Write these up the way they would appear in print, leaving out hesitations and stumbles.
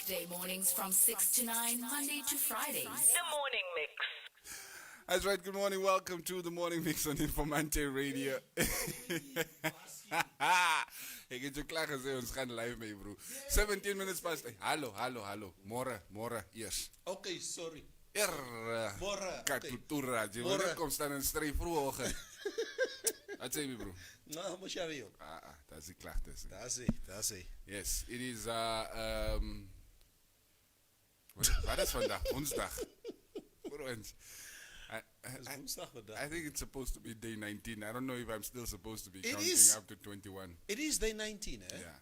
Weekday mornings from 6 to 9, Monday to Fridays. The morning mix. That's right. Good morning. Welcome to the morning mix on Informanté Radio. Ek het jou klaar gesê ons gaan live mee bro. 17 minutes past. Hallo. Môre eers. Okay, sorry. Môre. Okay. Katutura. Jy moet net kom staan en stry vroegoggend. Wat sê jy bro? Nou, mos jy weer. That's die klagtes. That's it. Yes, it is wat is vandag? Woensdag. Voor ons. I think it's supposed to be day 19. I don't know if I'm still supposed to be counting up to 21. It is day 19, eh? Yeah.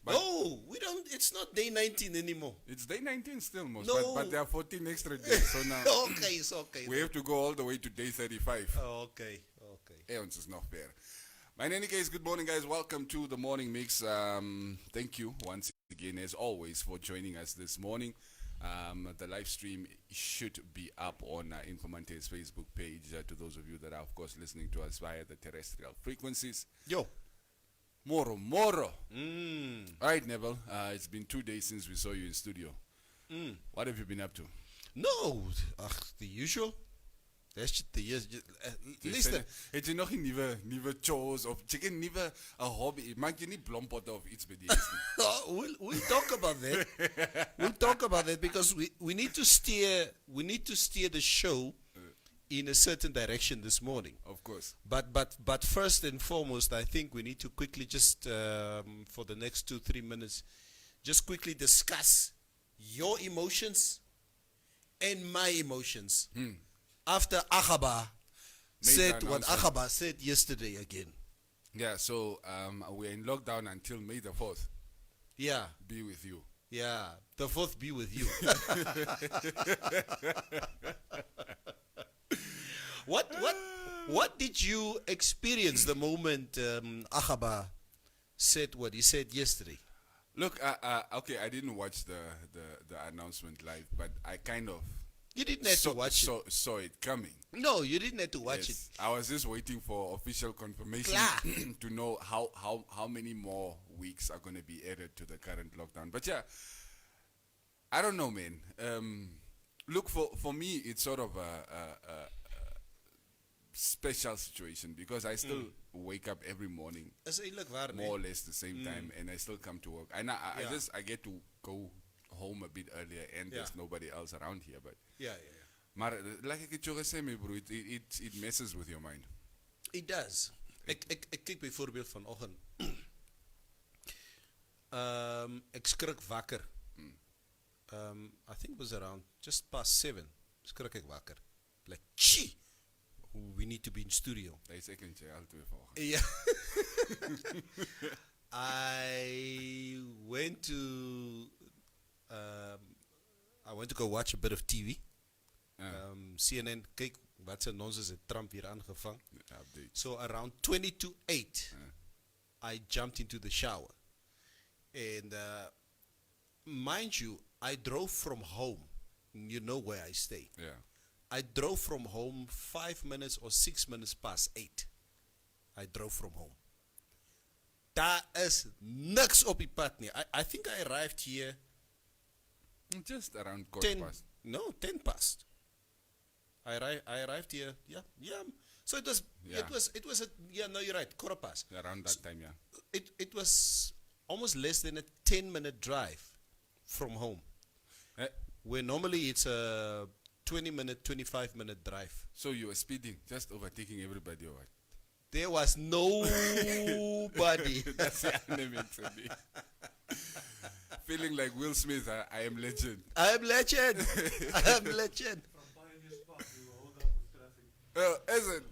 No, we don't. It's not day 19 anymore. It's day 19 still, most. No. But there are 14 extra days. So now Okay, it's okay. we have to go all the way to day 35. Oh, okay. Ons is not fair. But in any case, good morning, guys. Welcome to the morning mix. Thank you once again, as always, for joining us this morning. The live stream should be up on Informanté's Facebook page. To those of you that are, of course, listening to us via the terrestrial frequencies. Yo. Moro. All right, Neville. It's been 2 days since we saw you in studio. What have you been up to? No, the usual. That's the years. Listen. Het jy nog nie nuwe chores of jy ken nuwe 'n hobby? Maak jy nie blompotte of iets by die huis nie? We'll talk about that. We'll talk about that because we need to steer the show in a certain direction this morning. Of course. But first and foremost, I think we need to quickly just for the next 2-3 minutes, just quickly discuss your emotions and my emotions. After Agaba said what Agaba said yesterday again. Yeah, so we're in lockdown until May the 4th. Yeah. Be with you. Yeah. The 4th be with you. What did you experience the moment Agaba said what he said yesterday? Look, okay, I didn't watch the announcement live, but I kind of You didn't have to watch it. Saw it coming. No, you didn't have to watch it. I was just waiting for official confirmation to know how many more weeks are going to be added to the current lockdown. But yeah, I don't know, man. Look, for me, it's sort of a special situation because I still wake up every morning, more or lless the same time, and I still come to work. And I get to go home a bit earlier, and there's nobody else around here, but maar like ek het jou gesê my bro, it messes with your mind. It does. Ek kyk byvoorbeeld vanoggend. Ek skrik wakker. I think it was around just past 7. Skrik ek wakker. Like, gee, we need to be in studio. Dis ek en jy al twee vanoggend. Yeah. I went to go watch a bit of TV. CNN, kyk wat se nonsens het Trump hier aangevang. So around 20 to 8, I jumped into the shower. And mind you, I drove from home. You know where I stay. Yeah. I drove from home 5 minutes or 6 minutes past 8. I drove from home. Daar is niks op die pad nie. I think I arrived here just around 10 past. I arrived here. Yeah. So it was no, you're right, quarter past. Around that time, yeah. It was almost less than a 10-minute drive from home. Where normally it's a 20-minute, 25-minute drive. So you were speeding, just overtaking everybody or what? There was nobody. That's the anime to me. Feeling like Will Smith, I am legend. I am legend. Is it?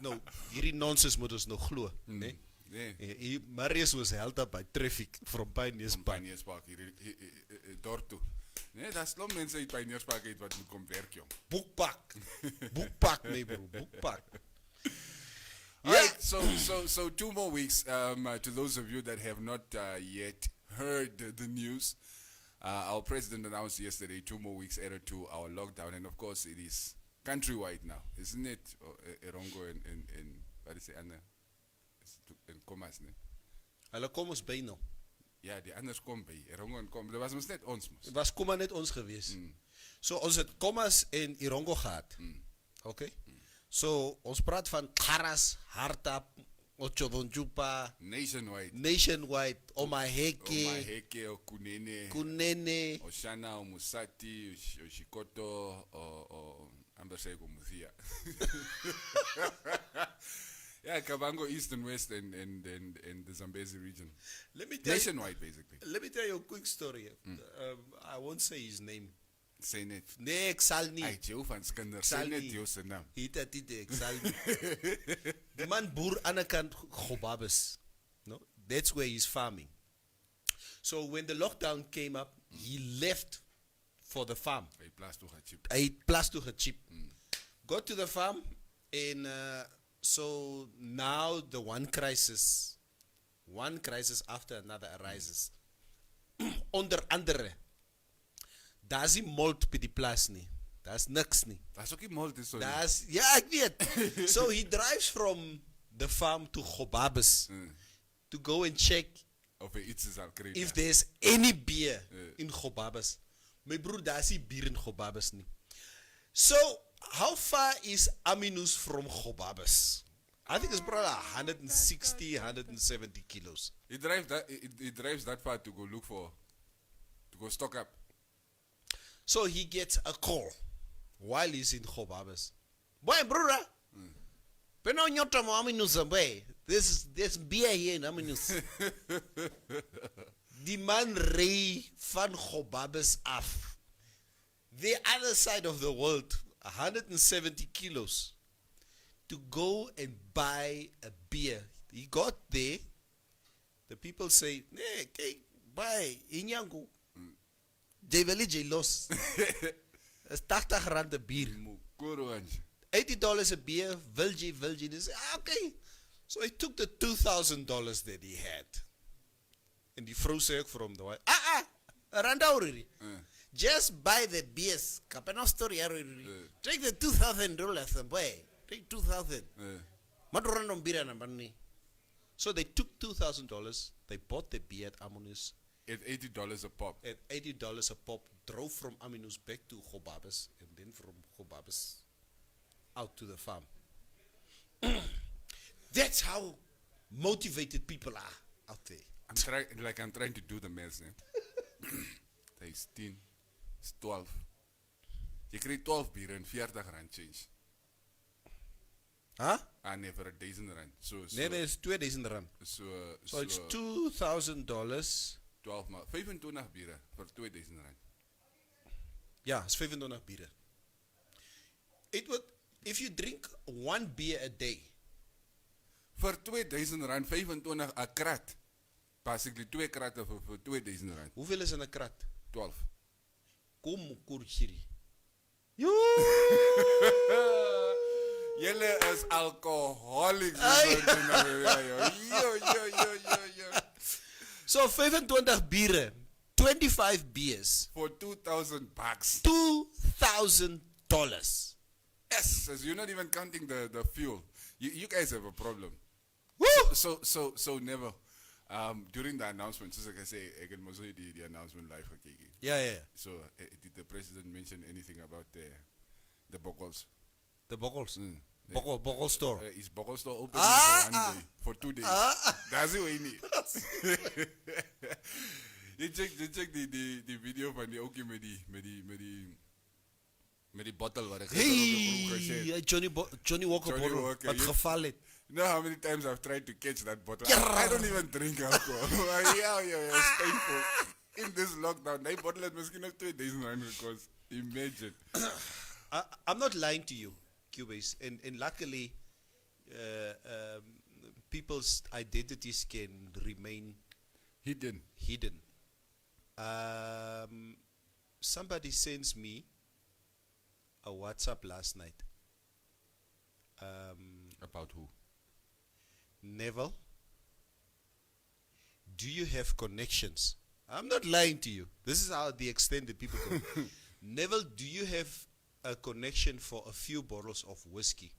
No, hierdie nonsens moet ons nog glo, né? Nee. Marius was held up by traffic from Pioneerspark hier dorp toe. Nee, daar's klomp mense uit Pioneerspark uit wat moet kom werk, jong. Boekpak, nee bro, boekpak. Right, so 2 more weeks. To those of you that have not yet heard the news, our president announced yesterday 2 more weeks added to our lockdown, and of course it is countrywide now, isn't it? Erongo and what is it? In Komas, ne? Hulle kom ons by nou. Ja, die anders kom by. Irongo en kom. Dit was mos net ons mos. Het was kom maar net ons geweest. So ons het kommas in Irongo gehad. Okay? So ons praat van Karas, Hartap, Ochodonjupa, Nationwide, Omaheke, o Kunene, Kunene, o Shana, o Musati, o Shikoto, o Ambasego Muthia. Yeah, Kavango, East and West, and the Zambezi region. Nationwide, basically. Let me tell you a quick story. I won't say his name. Say net. Nee, ek sal nie. Ai, jou van skinder. Say net jou se naam. Ek sal nie. Die man boer aan die kant Gobabes. No? That's where he's farming. So when the lockdown came up, he left for the farm. Hy plaas toe gechip. Hy plaas toe gechip. Got to the farm and so now the one crisis after another arises. Onder andere, daar's nie mold by die plaas nie. Daar's niks nie. Daar's ook nie mold is so. Ja, ek weet. So he drives from the farm to Gobabes to go and check if there's any beer in Gobabes. My broer, daar's nie bier in Gobabes nie. So, how far is Aminus from Gobabes? I think it's probably 160, 170 kilos. He drives that far to go stock up. So he gets a call while he's in Gobabes. Boy, brother, pero nyota mo Aminus boy. There's beer here in Aminus. Die man ry van Gobabes af. The other side of the world, 170 kilos, to go and buy a beer. He got there. The people say, "Nee, okay, buy inyangu." Jy los. Is 80 rand 'n bier. $80 a beer. Wil jy. They say, okay. So he took the $2,000 that he had. And die vrou sê ek vir hom daai. Rand already. Just buy the beers. Kapena story already. Take the $2,000 and boy. Take 2,000. Madurandom beer na bani. So they took $2,000. They bought the beer at Amunus. At $80 a pop. At $80 a pop. Drove from Aminus back to Gobabes. And then from Gobabes out to the farm. That's how motivated people are out there. I'm trying to do the math. There's 10, it's 12. Je krijgt 12 bier en 40 rand change. Huh? Nee, voor $1,000. Nee, it's $2,000. So it's $2,000. 12 maar 25 bieren voor $2,000. Ja, it's 25 bieren. It would, if you drink one beer a day. Voor $2,000, 25 a krat. Basically 2 kratten voor $2,000. Hoeveel is in een krat? 12. Kom kurchiri. Jullie is alcoholics. So 25 bieren. 25 beers. For $2,000. $2,000. Yes, so you're not even counting the fuel. You guys have a problem. Woo! So never. During the announcement, so like I say, I can most the announcement live. Yeah. So did the president mention anything about the bottles? The bottles? Bottle store. Is bottle store open for 2 days? That's what we need. You check the video van die ook met die bottle wat ek Hey, Johnny Walker bottle wat geval het. You know how many times I've tried to catch that bottle? I don't even drink alcohol. Yeah, it's painful. In this lockdown, that bottle had misschien ook $2,000 because imagine. I'm not lying to you, Cubase, and luckily, people's identities can remain hidden. Somebody sends me a WhatsApp last night. About who? Neville, do you have connections? I'm not lying to you. This is how the extent that people go. Neville, do you have a connection for a few bottles of whiskey?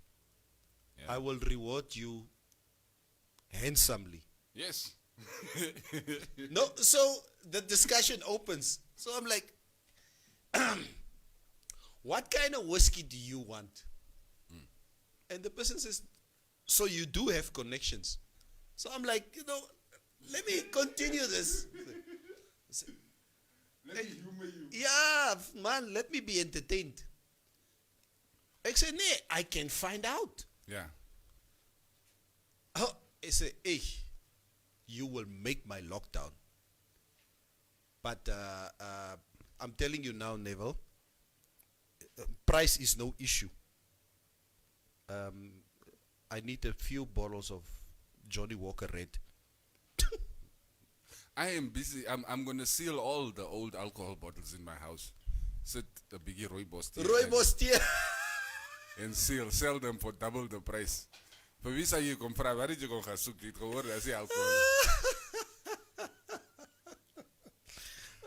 Yeah. I will reward you handsomely. Yes. No, so the discussion opens. So I'm like, what kind of whiskey do you want? And the person says, so you do have connections. So I'm like, let me continue this. Let me humor you. Yeah, man, let me be entertained. I said, nee, I can find out. Yeah. Oh, I said, hey, you will make my lockdown. But I'm telling you now, Neville, price is no issue. I need a few bottles of Johnny Walker Red. I am busy. I'm going to seal all the old alcohol bottles in my house. Sit a biggie rooibos tea. Rooibos tea. And sell them for double the price. For visa you come from, where did you go to souk? Dit gehoor, as alcohol.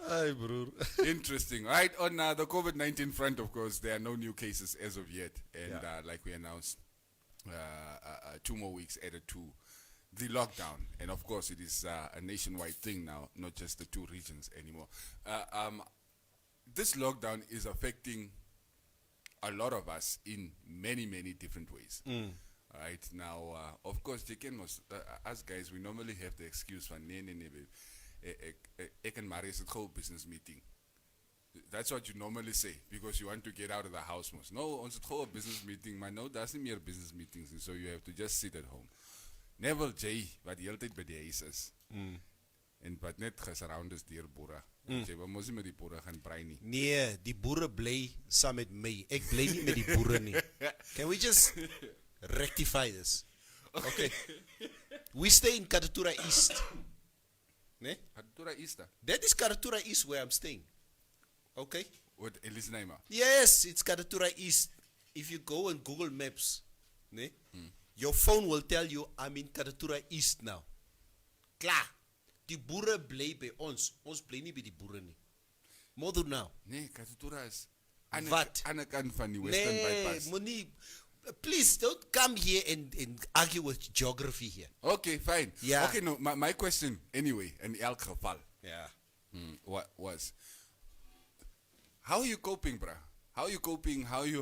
Hi, bro. Interesting. Right, on the COVID-19 front, of course, there are no new cases as of yet. And like we announced, 2 more weeks added to the lockdown. And of course, it is a nationwide thing now, not just the 2 regions anymore. This lockdown is affecting a lot of us in many, many different ways. Right now, of course, us guys, we normally have the excuse for I can marry a whole business meeting. That's what you normally say because you want to get out of the house most. No, on a business meeting, man, no, that's not mere business meetings, so you have to just sit at home. Neville J, wat die hele tyd by die huis is. En wat net gesurround is deur boere. Jy wil mos nie met die boere gaan brei nie. Nee, die boere bly saam met my. Ek bly nie met die boere nie. Can we just rectify this? Okay. We stay in Katatura East. Ne? Katatura East. That is Katatura East where I'm staying. Okay? With Elise Naima. Yes, it's Katatura East. If you go on Google Maps, ne? Your phone will tell you I'm in Katatura East now. Klaar. Die boere bly by ons. Ons bly nie by die boere nie. More do now. Nee, Katatura is Wat? aan 'n kant van die Western Bypass. Moenie. Please don't come here and argue with geography here. Okay, fine. Yeah. Okay, no, my question anyway, in elk geval, Yeah. what was, how are you coping, bruh? How are you coping? How's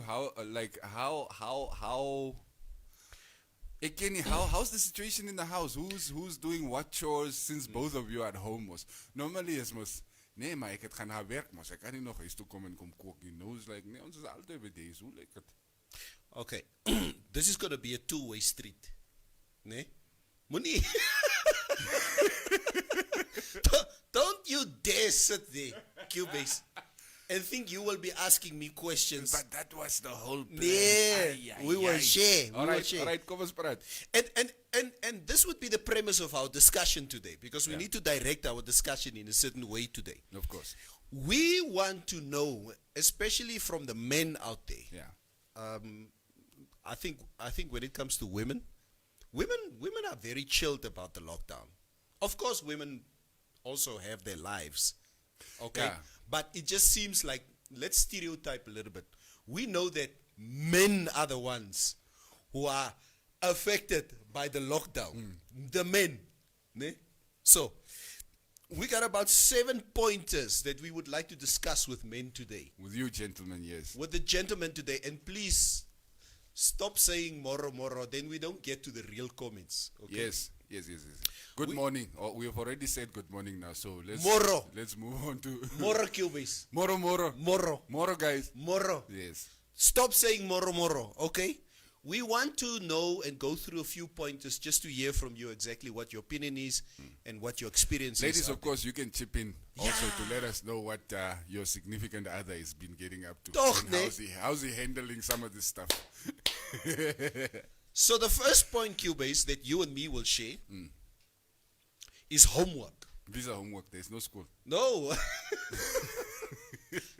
the situation in the house? Who's doing what chores since both of you are at home? Normally is mos, nee, maar ek het gaan na werk mos. Ek kan nie nog huis toe kom en kom kook nie. No, it's like, nee, ons is altyd by deze. Hoe lyk het? Okay. This is going to be a two-way street. Ne? Moenie. Don't you dare sit there, Cubase, and think you will be asking me questions. But that was the whole plan. Yeah, we will share. All right, kom ons praat. And this would be the premise of our discussion today, because we need to direct our discussion in a certain way today. Of course. We want to know, especially from the men out there. Yeah. I think when it comes to women are very chilled about the lockdown. Of course, women also have their lives, okay? Yeah. But it just seems like, let's stereotype a little bit. We know that men are the ones who are affected by the lockdown. The men. Ne? So, we got about 7 pointers that we would like to discuss with men today. With you gentlemen, yes. With the gentlemen today. And please, stop saying moro moro, then we don't get to the real comments. Okay? Yes. Good morning. Oh, we have already said good morning now, so let's move on to Moro Cubase. Moro guys. Moro. Yes. Stop saying moro moro, okay? We want to know and go through a few pointers just to hear from you exactly what your opinion is and what your experience is. Ladies, of course, you can chip in also to let us know what your significant other has been getting up to. How's he handling some of this stuff? So the first point, Cubase, that you and me will share is homework. Visa homework. There's no school. No.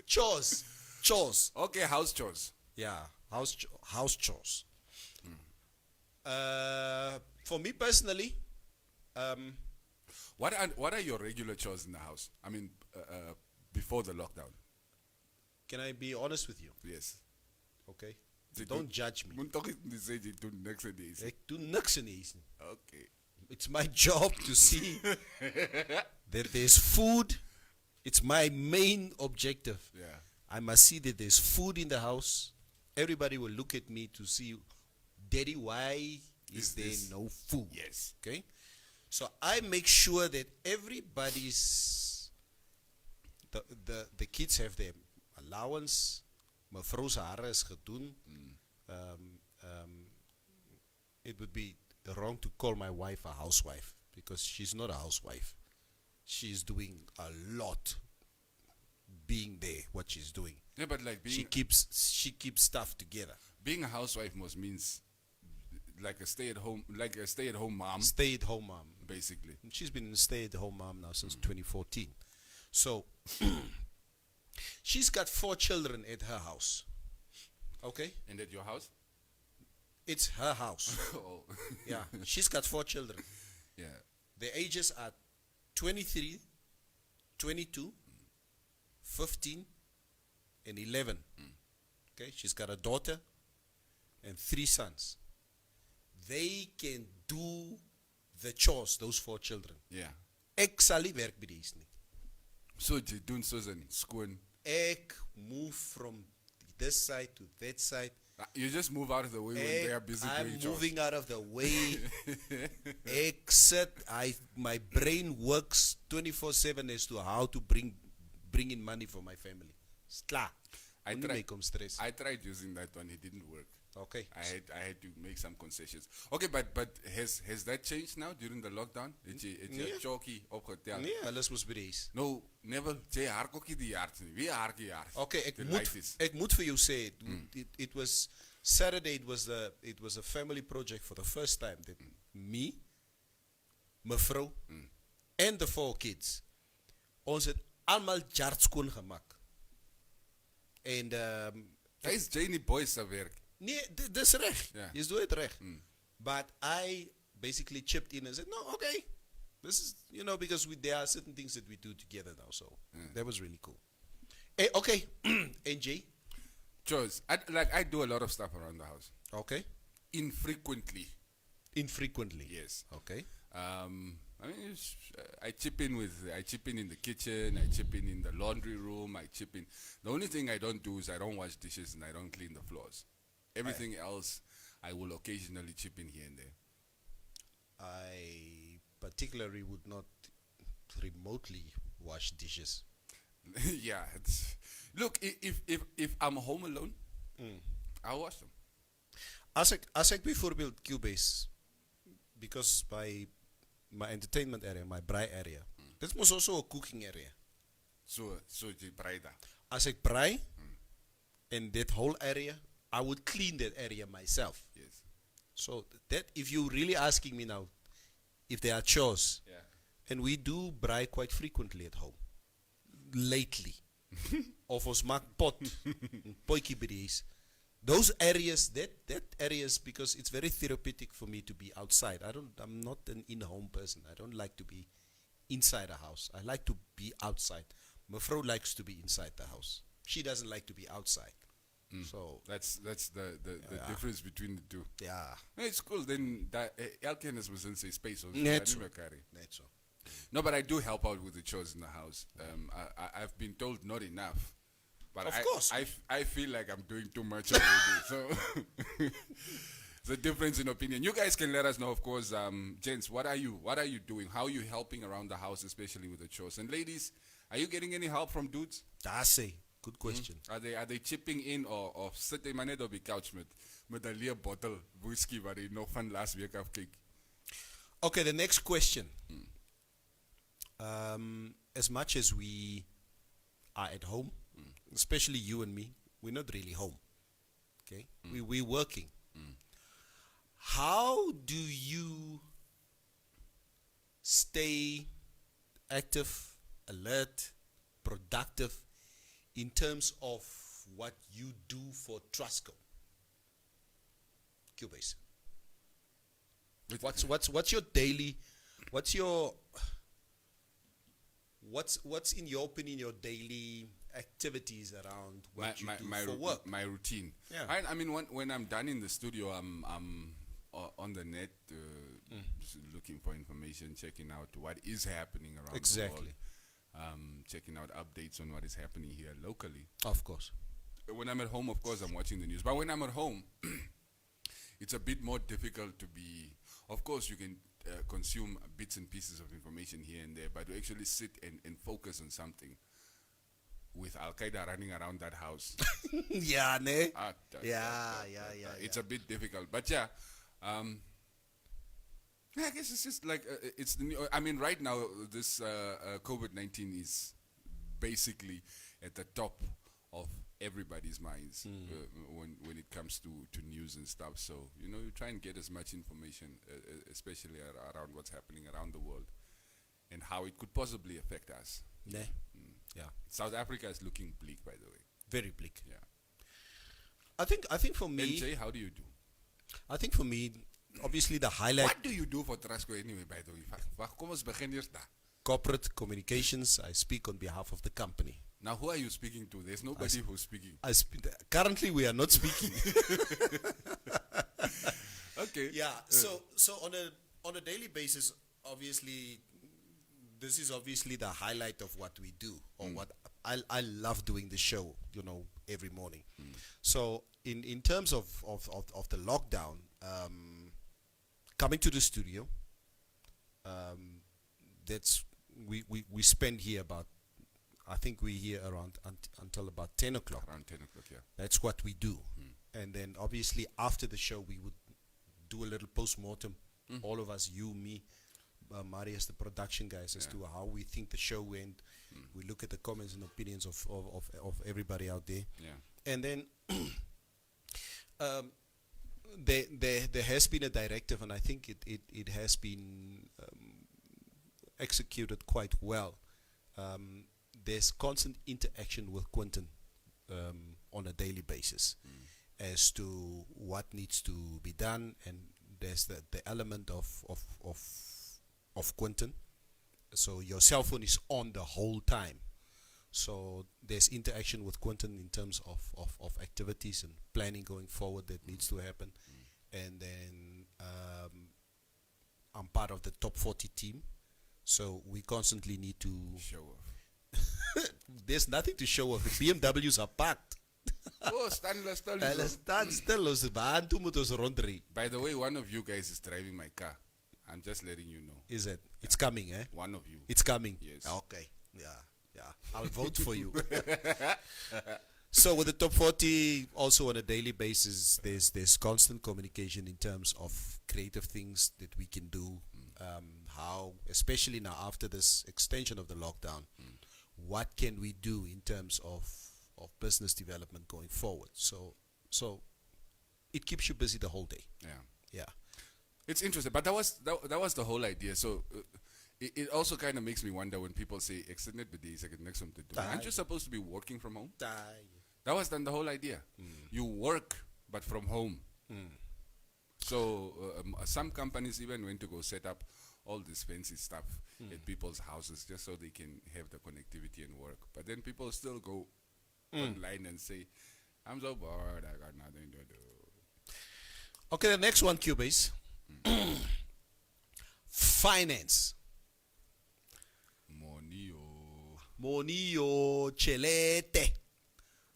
Chores. Okay, house chores. Yeah, house chores. For me personally, what are your regular chores in the house? I mean, before the lockdown. Can I be honest with you? Yes. Okay. Don't judge me. Moet toch niet zeggen, je doet niks in deze. Ik doe niks in deze. Okay. It's my job to see that there's food. It's my main objective. Yeah. I must see that there's food in the house. Everybody will look at me to see, Daddy, why is there no food? Yes. Okay? So I make sure that everybody's, the kids have their allowance. Mevrou se hare is gedoen. It would be wrong to call my wife a housewife because she's not a housewife. She's doing a lot being there, what she's doing. Yeah, but like She keeps stuff together. being a housewife most means like a stay-at-home mom, Stay-at-home mom. basically. She's been a stay-at-home mom now since 2014. So she's got 4 children at her house. Okay? And at your house? It's her house. Oh. Yeah. She's got 4 children. Yeah. The ages are 23, 22, 15, and 11. Okay? She's got a daughter and 3 sons. They can do the chores, those 4 children. Yeah. Ek sal nie werk by die huis nie. So jy doen soos in skoon. Ek move from this side to that side. You just move out of the way when they are busy doing I'm chores. moving out of the way. Exit. My brain works 24/7 as to how to bring in money for my family. Skla. I Make them stress. I tried using that one. It didn't work. Okay. I had to make some concessions. Okay, but has that changed now during the lockdown? Het jy chalky opgetel? Nee, alles was by die huis. No, never. Jy harkokkie die hart nie. Wie harkie hart? Okay, ek moet vir jou sê it was Saturday. It was a family project for the first time that me, mevrou, and the 4 kids, ons het almal jart skoon gemaak. En Hy's Janie Boy se werk. nee, dis reg. Yeah. Jy's doen dit reg. But I basically chipped in and said, no, okay. This is, because there are certain things that we do together now, so that was really cool. Okay, NJ. Chores. I do a lot of stuff around the house. Okay. Infrequently. Yes. Okay. I mean, I chip in in the kitchen, I chip in the laundry room, I chip in. The only thing I don't do is I don't wash dishes and I don't clean the floors. Everything else, I will occasionally chip in here and there. I particularly would not remotely wash dishes. Yeah. Look, if I'm home alone, I'll wash them. As ek byvoorbeeld Cubase, because my entertainment area, my braai area, this was also a cooking area. So jy braai daar. As ek braai, in that whole area, I would clean that area myself. Yes. So that, if you're really asking me now, if there are chores, Yeah. and we do braai quite frequently at home, lately, of ons maak pot, potjie by die huis. Those areas, that areas, because it's very therapeutic for me to be outside. I'm not an in-home person. I don't like to be inside a house. I like to be outside. Mevrou likes to be inside the house. She doesn't like to be outside. So That's the difference between the two. yeah, It's cool. Then elkeen is within sy space. So Net so. carry. net so. No, but I do help out with the chores in the house. I've been told not enough. But Of course. I feel like I'm doing too much already. So it's a difference in opinion. You guys can let us know, of course. Gents, what are you doing? How are you helping around the house, especially with the chores? And ladies, are you getting any help from dudes? That's a good question. Are they chipping in or sit they net op die couch met 'n leë bottle whisky wat hy nog van last week af kyk? Okay, the next question. As much as we are at home, especially you and me, we're not really home. Okay, we're working. How do you stay active, alert, productive in terms of what you do for Trusco? Cubase. What's your daily? What's in your opinion your daily activities around what you do for work? My routine. Yeah. I mean, when I'm done in the studio, I'm on the net just looking for information, checking out what is happening around Exactly. the world, checking out updates on what is happening here locally. Of course. When I'm at home, of course, I'm watching the news. But when I'm at home, it's a bit more difficult to be. Of course, you can consume bits and pieces of information here and there, but to actually sit and focus on something with Al Qaeda running around that house. Yeah, ne? Yeah. It's a bit difficult, but yeah. I guess it's just like it's the new. I mean, right now this COVID-19 is basically at the top of everybody's minds when it comes to news and stuff. So you try and get as much information, especially around what's happening around the world and how it could possibly affect us. Yeah. South Africa is looking bleak, by the way. Very bleak. Yeah. I think for me, MJ, how do you do? I think for me, obviously the highlight. What do you do for Trasco anyway, by the way? Wag, kom ons begin eers daar. Corporate communications. I speak on behalf of the company. Now, who are you speaking to? There's nobody who's speaking. Currently, we are not speaking. Okay. Yeah. So on a daily basis, obviously, this is obviously the highlight of what we do, or what I love doing the show. Every morning. So in terms of the lockdown, coming to the studio, that's we spend here about. I think we're here around until about 10 o'clock. Around 10 o'clock, yeah. That's what we do. And then obviously after the show, we would do a little post-mortem. All of us, you, me, Marius, the production guys, as to how we think the show went. We look at the comments and opinions of everybody out there. Yeah. And then there has been a directive, and I think it has been executed quite well. There's constant interaction with Quentin on a daily basis as to what needs to be done, and there's the element of Quentin. So your cell phone is on the whole time. So there's interaction with Quentin in terms of activities and planning going forward that needs to happen. And then I'm part of the top 40 team, so we constantly need to show off. There's nothing to show off. The BMWs are packed. Oh, stand still. Stand still. By the way, one of you guys is driving my car. I'm just letting you know. Is it? It's coming, eh? One of you. It's coming. Yes. Okay. Yeah. I'll vote for you. So with the top 40, also on a daily basis, there's constant communication in terms of creative things that we can do. How, especially now after this extension of the lockdown, what can we do in terms of business development going forward? So it keeps you busy the whole day. Yeah. It's interesting, but that was the whole idea. So it also kind of makes me wonder when people say extended days, next to do. Aren't you supposed to be working from home? That was then the whole idea. You work, but from home. So some companies even went to go set up all this fancy stuff at people's houses just so they can have the connectivity and work. But then people still go online and say, I'm so bored, I got nothing to do. Okay, the next one, Cubase. Finance. Monio chelete.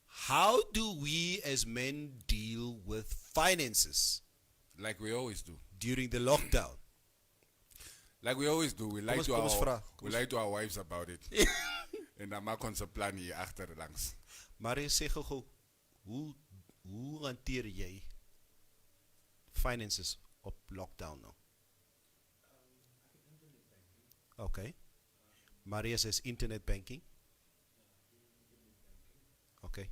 How do we as men deal with finances? Like we always do. During the lockdown. Like we always do. We lie to our wives about it. En dan maak ons 'n plan hier agterlangs. Maar sê gou, hoe hanteer jy finances op lockdown nou? Okay. Marius is internet banking. Okay.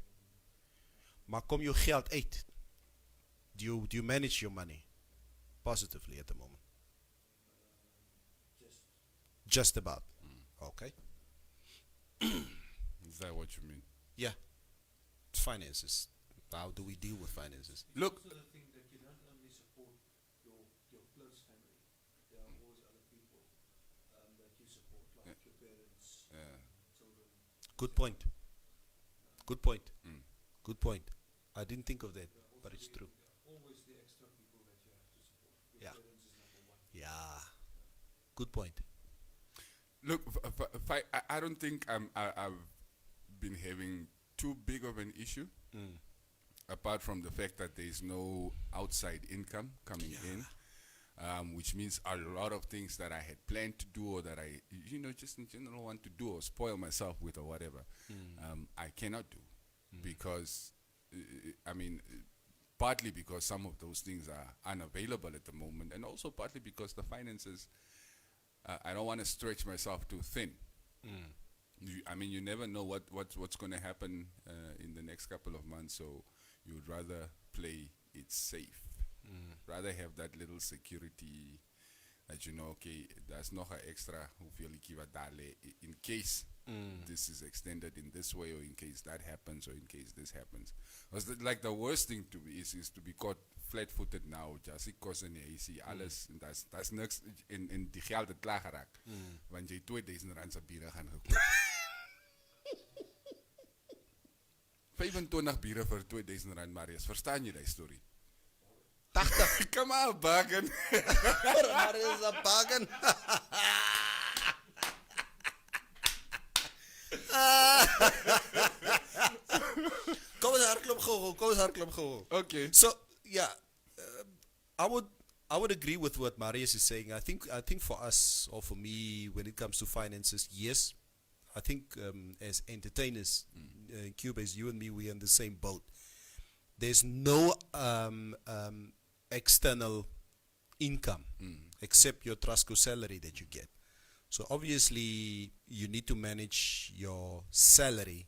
Maar kom jou geld uit? Do you manage your money positively at the moment? Just about. Okay. Is that what you mean? Yeah. Finances. How do we deal with finances? Look. Also the thing that you don't only support your close family. There are always other people that you support, like your parents, children. Good point. Good point. Good point. I didn't think of that, but it's true. Always the extra people that you have to support. Your Yeah. parents is number one. Yeah. Good point. Look, I don't think I've been having too big of an issue, apart from the fact that there is no outside income coming in, which means a lot of things that I had planned to do or that I, just in general want to do or spoil myself with or whatever, I cannot do because, partly because some of those things are unavailable at the moment, and also partly because the finances, I don't want to stretch myself too thin. You never know what's going to happen in the next couple of months, so you would rather play it safe. Rather have that little security that okay, there's nog 'n extra hoeveeltjie wat daar lê in case this is extended in this way, or in case that happens, or in case this happens. Because the worst thing to be is to be caught flat-footed now. Just kos en jy sien alles en daar's niks in die geld het klaar geraak. Want jy R2000 se biere gaan gekoop. 25 biere vir R2000, Marius. Verstaan jy die storie? 80. Come on, bargain. That is a bargain. Kom eens hardloop gauw. Okay. So yeah, I would agree with what Marius is saying. I think for us, or for me, when it comes to finances, yes, I think as entertainers, Cubase, you and me, we're in the same boat. There's no external income except your Trasco salary that you get. So obviously, you need to manage your salary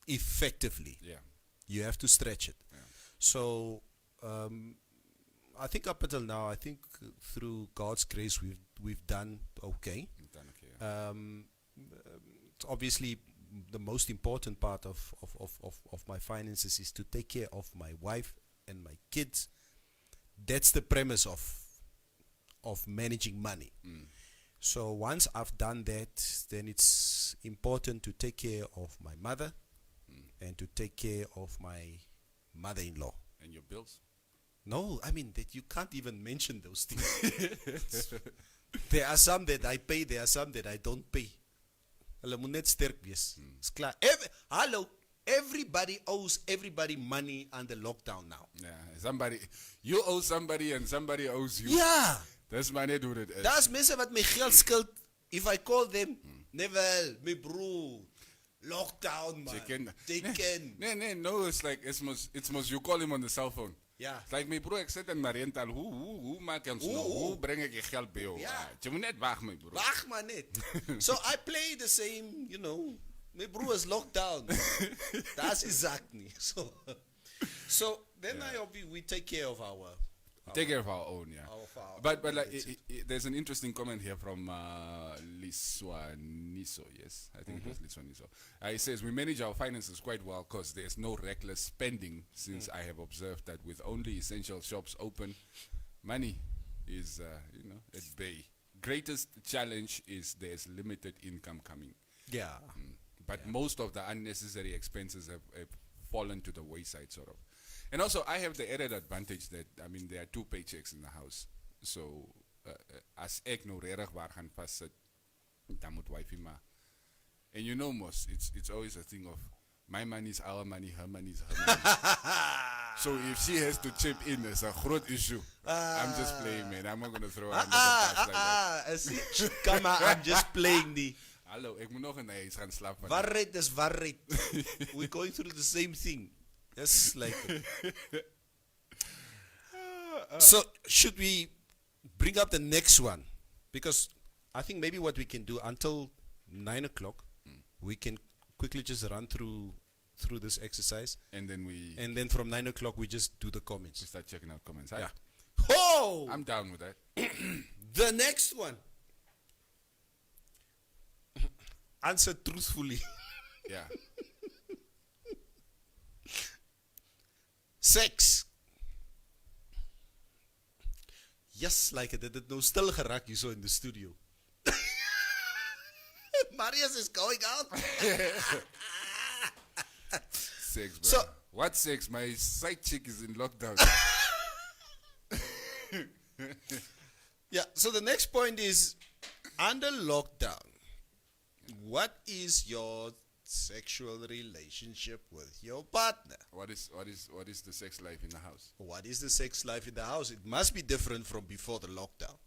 effectively. Yeah. You have to stretch it. Yeah. So I think up until now, I think through God's grace, we've done okay. It's obviously, the most important part of my finances is to take care of my wife and my kids. That's the premise of managing money. So once I've done that, then it's important to take care of my mother and to take care of my mother-in-law. And your bills? No, I mean that you can't even mention those things. There are some that I pay, there are some that I don't pay. Hulle moet net sterk wees. It's klaar. Hallo, everybody owes everybody money under lockdown now. Yeah, you owe somebody and somebody owes you. Yeah. That's maar net hoe dit is. Daar's mense wat my geld skuld. If I call them, never, my bro, lockdown, man. They can. No, it's most you call him on the cell phone. Yeah. It's like my bro, ek sit in my rental, hoe maak ons nou? Hoe bring ek die geld by jou? Ja. Jy moet net wag, my bro. Wag maar net. So I play the same, my bro is locked down. That's exactly. So then we take care of our take care of our own, yeah. But there's an interesting comment here from Liswaniso, yes, I think it was Liswaniso. He says, we manage our finances quite well because there's no reckless spending since I have observed that with only essential shops open, money is, at bay. Greatest challenge is there's limited income coming. Yeah. But most of the unnecessary expenses have fallen to the wayside, sort of. And also, I have the added advantage that, there are 2 paychecks in the house. So, as ek nou regtig waar gaan vassit, dan moet wifey maar. And Mos, it's always a thing of, my money is our money, her money is her money. So, if she has to chip in, it's a groot issue. I'm just playing, man. I'm not going to throw her under the bus like that. Come on, I'm just playing die. Hallo, ek moet nog in huis gaan slaap. Waarheid is waarheid. We're going through the same thing. Just like it. So should we bring up the next one? Because I think maybe what we can do until 9 o'clock, we can quickly just run through this exercise. And then from 9 o'clock, we just do the comments. We start checking out comments. Yeah. Oh! I'm down with that. The next one. Answer truthfully. Yeah. Sex. Yes, like it. Het nou stil geraak hier so in the studio. Marius is going out. Sex, bro. So, what sex? My side chick is in lockdown. Yeah, so the next point is Under lockdown, what is your sexual relationship with your partner? What is the sex life in the house? What is the sex life in the house? It must be different from before the lockdown.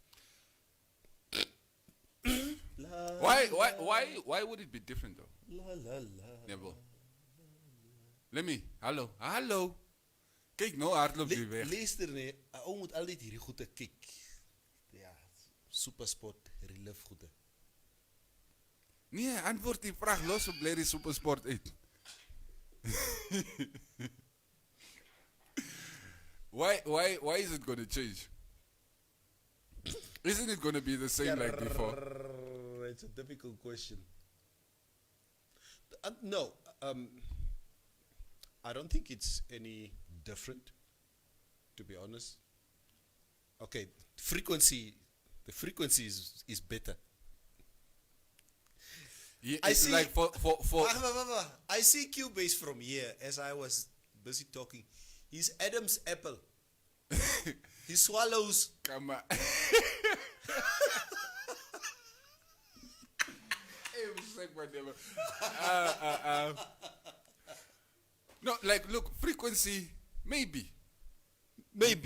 Why would it be different though? Nebo. Let me. Hallo. Kijk nou, hardloop die weg. Luister nee, ou moet altyd hierdie goede kyk. Ja, supersport, relief goede. Nee, antwoord die vraag los op bly die supersport uit. Why is it going to change? Isn't it going to be the same like before? It's a difficult question. No, I don't think it's any different, to be honest. Okay, the frequency is better. Yeah, I see, like for I see Cubase from here as I was busy talking. He's Adam's apple. He swallows. Come on. No, like look, frequency maybe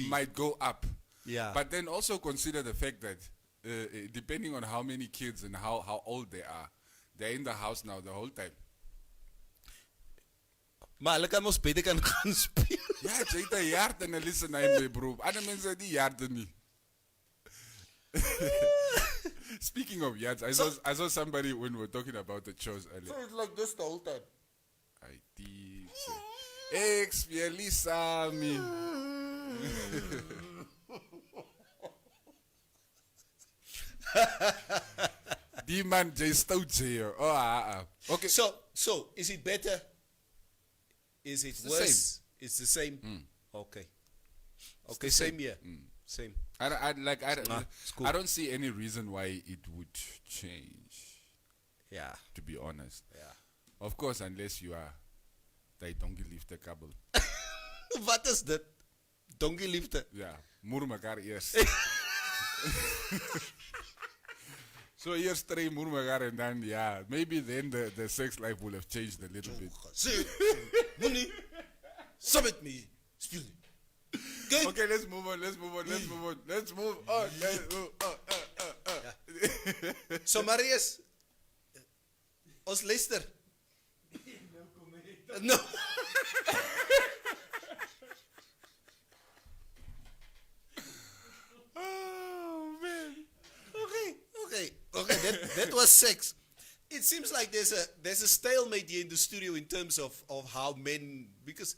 might go up. Yeah. But then also consider the fact that depending on how many kids and how old they are, they're in the house now the whole time. Maar hulle kan ons beter kan gaan speel. Ja, jy het 'n hart en 'n listen na my bro. Ander mense het nie harte nie. Speaking of yards, I saw somebody when we were talking about the shows earlier. So it's like this the whole time. I did. Ex-Fielisa me. Die man J stout here. Oh, okay. So is it better? Is it the worse? same. It's the same. Okay. Okay, same here. Same. I don't see any reason why it would change. Yeah. To be honest. Yeah. Of course, unless you are the donkey lifter couple. Wat is dit? Donkey lifter. Ja, moer mekaar eers. So eerst try moer mekaar and then yeah, maybe then the sex life will have changed a little bit. Moenie. Submit me. Speel nie. Okay, let's move on. Let's move on. So Marius, ons luister. No. Oh man. Okay. That was sex. It seems like there's a stalemate here in the studio in terms of how men, because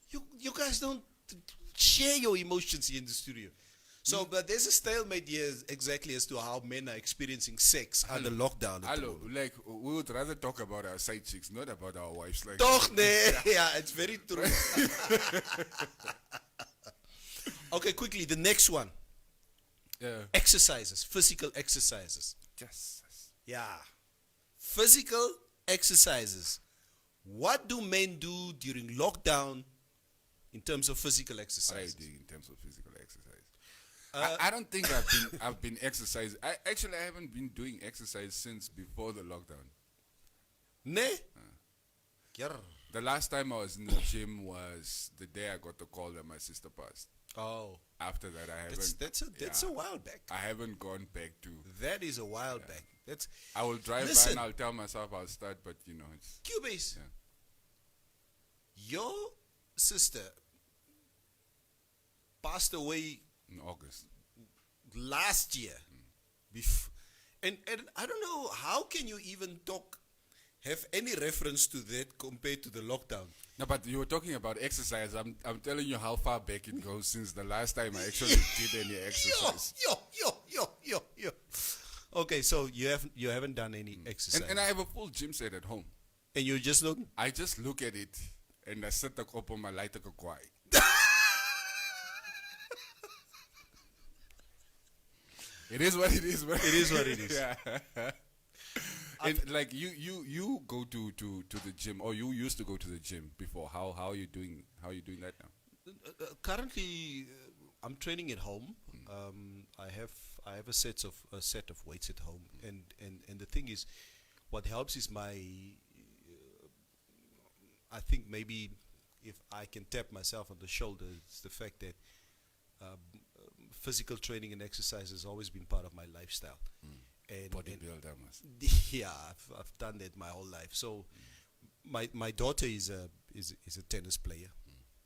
you guys don't share your emotions here in the studio. So, but there's a stalemate here exactly as to how men are experiencing sex under lockdown. At the moment. Like we would rather talk about our side chicks, not about our wives. Like Toch nee. Yeah, it's very true. Okay, quickly, the next one. Exercises, physical exercises. Yes. Yeah. Physical exercises. What do men do during lockdown in terms of physical exercise? What are you doing in terms of physical exercise? I don't think I've been exercising. I haven't been doing exercise since before the lockdown. Nee? The last time I was in the gym was the day I got the call that my sister passed. Oh. After that, I haven't. That's a while back. I haven't gone back to. That is a while back. I will drive by and I'll tell myself I'll start, but you know it's. Cubase. Yeah. Your sister passed away In August. last year. And I don't know, how can you even have any reference to that compared to the lockdown? No, but you were talking about exercise. I'm telling you how far back it goes since the last time I actually did any exercise. Yo. Okay, so you haven't done any exercise. And I have a full gym set at home. And you just look? I just look at it and I set the up on my light kwai. It is what it is, man. It is what it is. Yeah. And like you go to the gym, or you used to go to the gym before. How are you doing? How are you doing that now? Currently, I'm training at home. have a set of weights at home, and the thing is, what helps is my. I think maybe if I can tap myself on the shoulder, it's the fact that physical training and exercise has always been part of my lifestyle. And Bodybuilder must. yeah, I've done that my whole life. So my daughter is a tennis player.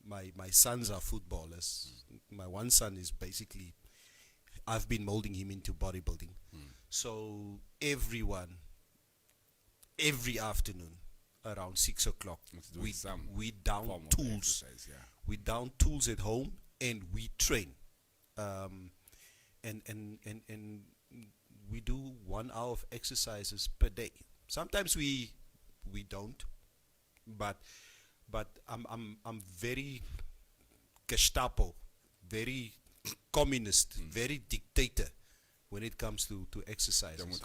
My sons are footballers. My one son is basically, I've been molding him into bodybuilding. So every afternoon around 6 o'clock, we down tools. We down tools at home and we train. And we do 1 hour of exercises per day. Sometimes we don't, but I'm very Gestapo, very communist, very dictator when it comes to exercises.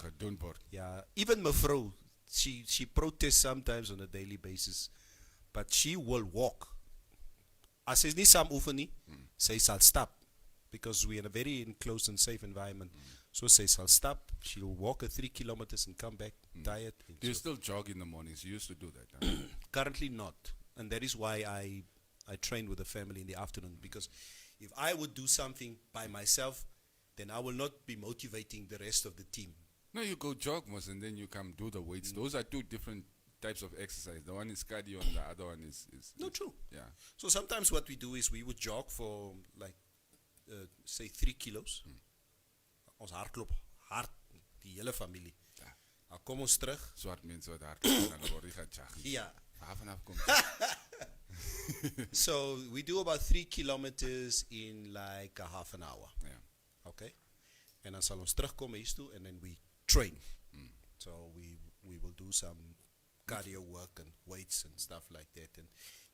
Yeah, even Mevrouw, she protests sometimes on a daily basis, but she will walk. As sy nie saam oefen nie, sy sal stap, because we're in a very enclosed and safe environment. So sy sal stop, she'll walk 3 kilometers and come back tired. Do you still jog in the mornings? You used to do that, huh? Currently not, and that is why I train with the family in the afternoon, because if I would do something by myself, then I will not be motivating the rest of the team. No, you go jog most and then you come do the weights. Those are two different types of exercise. The one is cardio and the other one is no, true. Yeah. So sometimes what we do is we would jog for like say 3 kilos. Ons hardloop hard, die hele familie. Ja. Dan kom ons terug. Swart mense wat hardloop en hulle word gaan jog. Ja. Vanaf kom. So we do about 3 kilometers in like a half an hour. Yeah. Okay. En dan sal ons terugkom huis toe and then we train. So we will do some cardio work and weights and stuff like that, and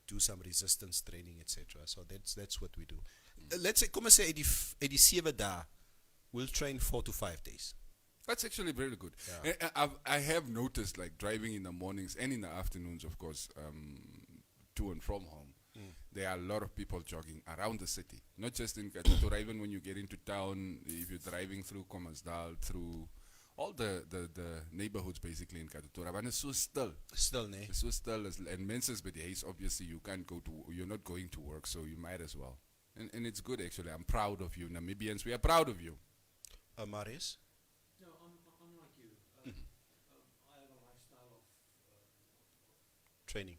do some resistance training, etc. So that's what we do. Let's say, kom ons sê uit die 7 dae, we'll train 4 to 5 days. That's actually very good. Yeah. I have noticed, like, driving in the mornings and in the afternoons, of course, to and from home, there are a lot of people jogging around the city, not just in Katutura. Even when you get into town, if you're driving through Kommersdal, through all the neighborhoods basically in Katutura, but it's so still. Still, nee. It's so still, and menses by the haze, obviously you're not going to work, so you might as well. And it's good, actually. I'm proud of you, Namibians. We are proud of you. Marius? No, I'm like you. I have a lifestyle of Training.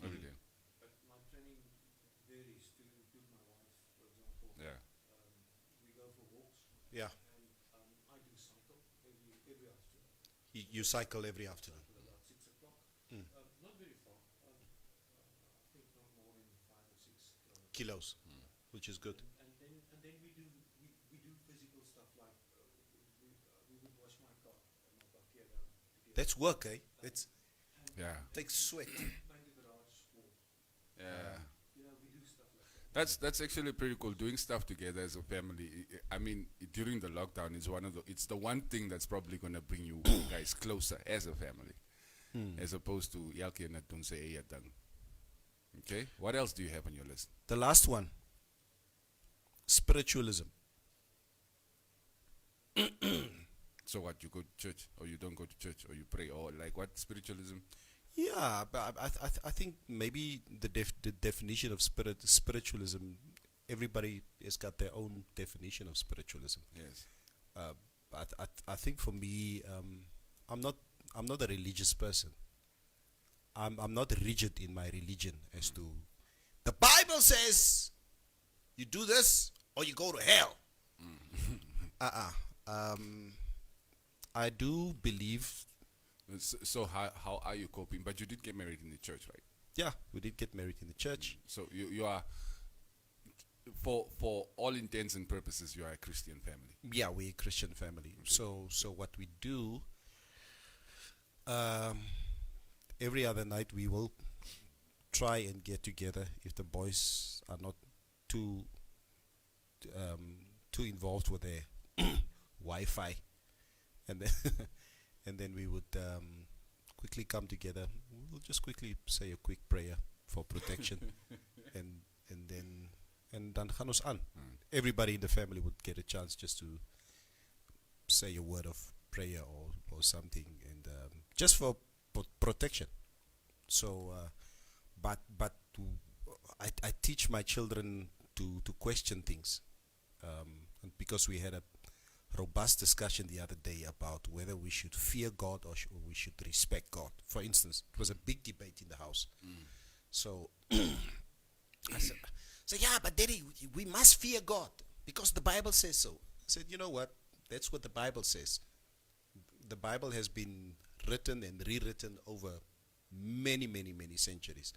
Every day. but my training varies to include my wife, for example. Yeah. We go for walks. Yeah. And I do cycle every afternoon. You cycle every afternoon. Cycle about 6 o'clock. Not very far. I think not more than 5 or 6 kilometers. Kilos, which is good. And then we do physical stuff like we would wash my car and my backyard together. That's work, eh? It's Yeah. takes sweat. Make the garage warm. Yeah. We do stuff like that. That's actually pretty cool. Doing stuff together as a family. I mean, during the lockdown, it's the one thing that's probably gonna bring you guys closer as a family, as opposed to elke net doen sê eie ding. Okay. What else do you have on your list? The last one, spiritualism. So what? You go to church, or you don't go to church, or you pray, or like what? Spiritualism? Yeah, but I think maybe the definition of spiritualism, everybody has got their own definition of spiritualism. Yes. But I think for me, I'm not a religious person. I'm not rigid in my religion as to the Bible says you do this or you go to hell. I do believe. So how are you coping? But you did get married in the church, right? Yeah, we did get married in the church. So you are, for all intents and purposes, you are a Christian family. Yeah, we're a Christian family. Okay. So what we do, every other night we will try and get together if the boys are not too involved with their Wi-Fi, and then and then we would quickly come together. We'll just quickly say a quick prayer for protection, and then gaan ons aan. Everybody in the family would get a chance just to say a word of prayer or something, and just for protection. So, but I teach my children to question things, and because we had a robust discussion the other day about whether we should fear God or we should respect God. For instance, it was a big debate in the house. So I said, yeah, but Daddy, we must fear God because the Bible says so. I said, you know what? That's what the Bible says. The Bible has been written and rewritten over many, many, many centuries.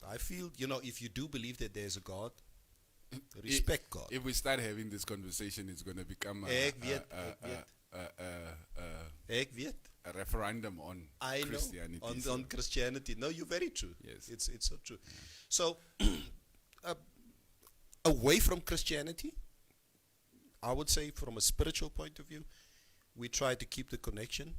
I feel, if you do believe that there's a God, respect God. If we start having this conversation, it's going to become Ek weet. a referendum on I Christianity. know, on Christianity. No, you're very true. Yes. It's so true. So, away from Christianity, I would say from a spiritual point of view, we try to keep the connection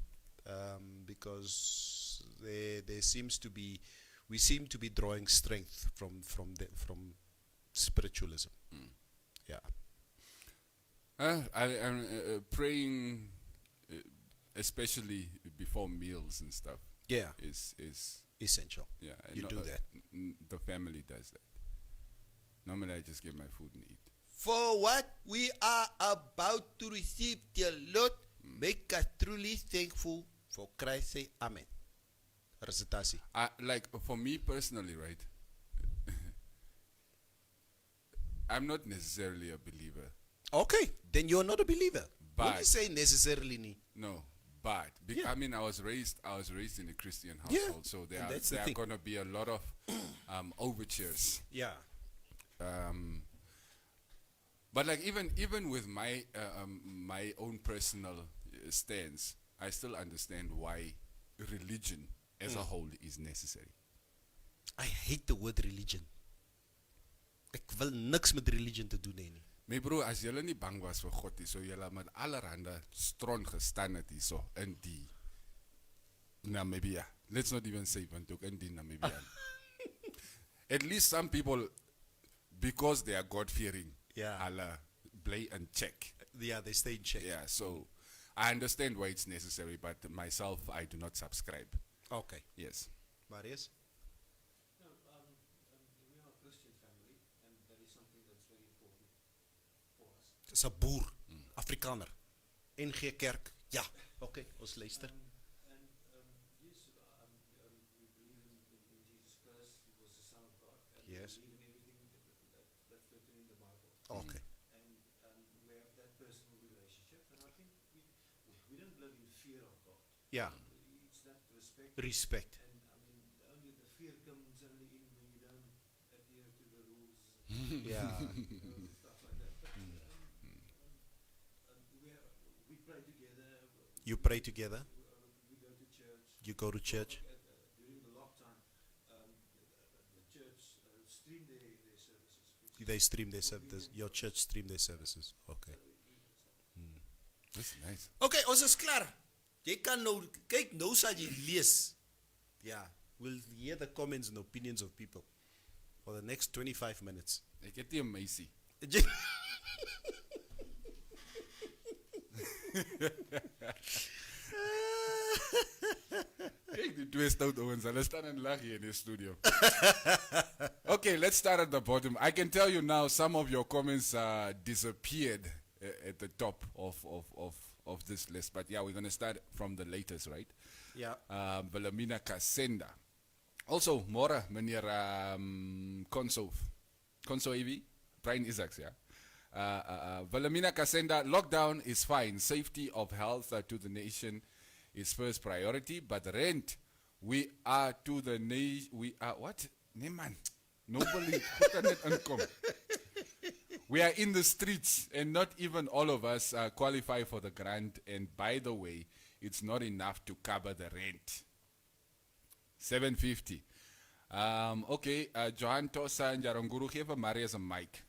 because there seems to be, we seem to be drawing strength from spiritualism. Yeah. I'm praying, especially before meals and stuff. Yeah. Is Essential. yeah. You do that. The family does that. Normally, I just get my food and eat. For what we are about to receive, dear Lord, make us truly thankful for Christ's sake. Amen. Recitatie. Like for me personally, right? I'm not necessarily a believer. Okay, then you're not a believer. But Don't you say necessarily ni. No, but Yeah. I mean, I was raised in a Christian Yeah, household, so and there that's the are thing. going to be a lot of overtures. Yeah. But like even with my my own personal stance, I still understand why religion as a whole is necessary. I hate the word religion. Ek wil niks met religion te doen hê nie. My bro, as julle nie bang was vir God nie, so julle met allerhande stron gestaan het hierso in die Namibia. Let's not even say want ook in die Namibia. At least some people, because they are God-fearing, Yeah. hulle bly in check. Yeah, they stay in check. Yeah, so I understand why it's necessary, but myself, I do not subscribe. Okay. Yes. Marius? No, we are a Christian family, and that is something that's very important for us. Dis 'n boer, Afrikaner. NG Kerk. Ja. Okay, ons luister. Yes, we believe in Jesus Christ. He was the Son of God. And Yes. we believe in everything that's written in the Bible. Okay. And we have that personal relationship. And I think we don't live in fear of God. Yeah. It's that respect. Respect. And I mean, only the fear comes only in when you don't adhere to the rules. Yeah. Stuff like that. But, we pray together. You pray together. We go to church. You go to church. During the lockdown, the church streamed their services. They stream their services. Your church stream their services. Okay. That's nice. Okay, ons is klaar. Jy kan nou kyk nou sal jy lees. Yeah, we'll hear the comments and opinions of people for the next 25 minutes. Ek het nie 'n meisie. Kyk, die twee stout ouens, hulle staan en lag hier in die studio. Okay, let's start at the bottom. I can tell you now some of your comments disappeared at the top of this list. But yeah, we're going to start from the latest, right? Yeah. Wilhelmina Kasenda. Also, Mora, meneer Konso EV, Brian Isaacs, yeah. Wilhelmina Kasenda, lockdown is fine. Safety of health to the nation is first priority. But rent, we are to the nation, we are what? Nee man, nobody put net income. We are in the streets and not even all of us qualify for the grant. And by the way, it's not enough to cover the rent. 750. Okay, Johan Tosa en Jaranguru, geef vir Marius 'n mic.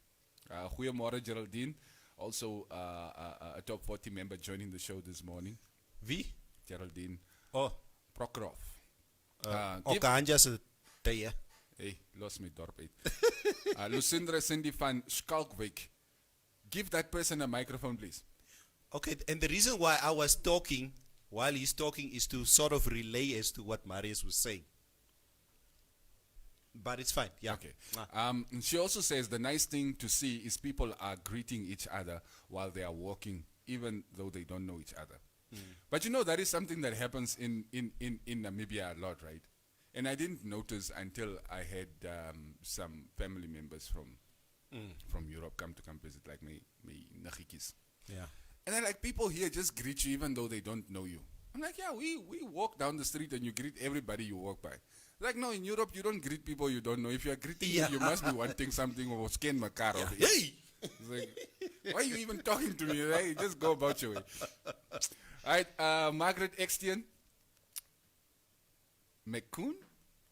Goeiemôre Geraldine. Also a top 40 member joining the show this morning. Wie? Geraldine Oh, Prokrof. Okanja se tye. Hey, los my dorp uit. Lucindra Cindy van Skalkwyk. Give that person a microphone, please. Okay, and the reason why I was talking while he's talking is to sort of relay as to what Marius was saying. But it's fine. Yeah. Okay. She also says the nice thing to see is people are greeting each other while they are walking, even though they don't know each other. But you know, that is something that happens in Namibia a lot, right? And I didn't notice until I had some family members from Europe come visit, like my Nagikis. Yeah. And then like people here just greet you even though they don't know you. I'm like, yeah, we walk down the street and you greet everybody you walk by. Like, no, in Europe you don't greet people you don't know. If you are greeting me, you must be wanting something or scan my car. Yeah. Hey! It's like, why are you even talking to me? Right? Just go about your way. All right, Margaret Extian. McCoon.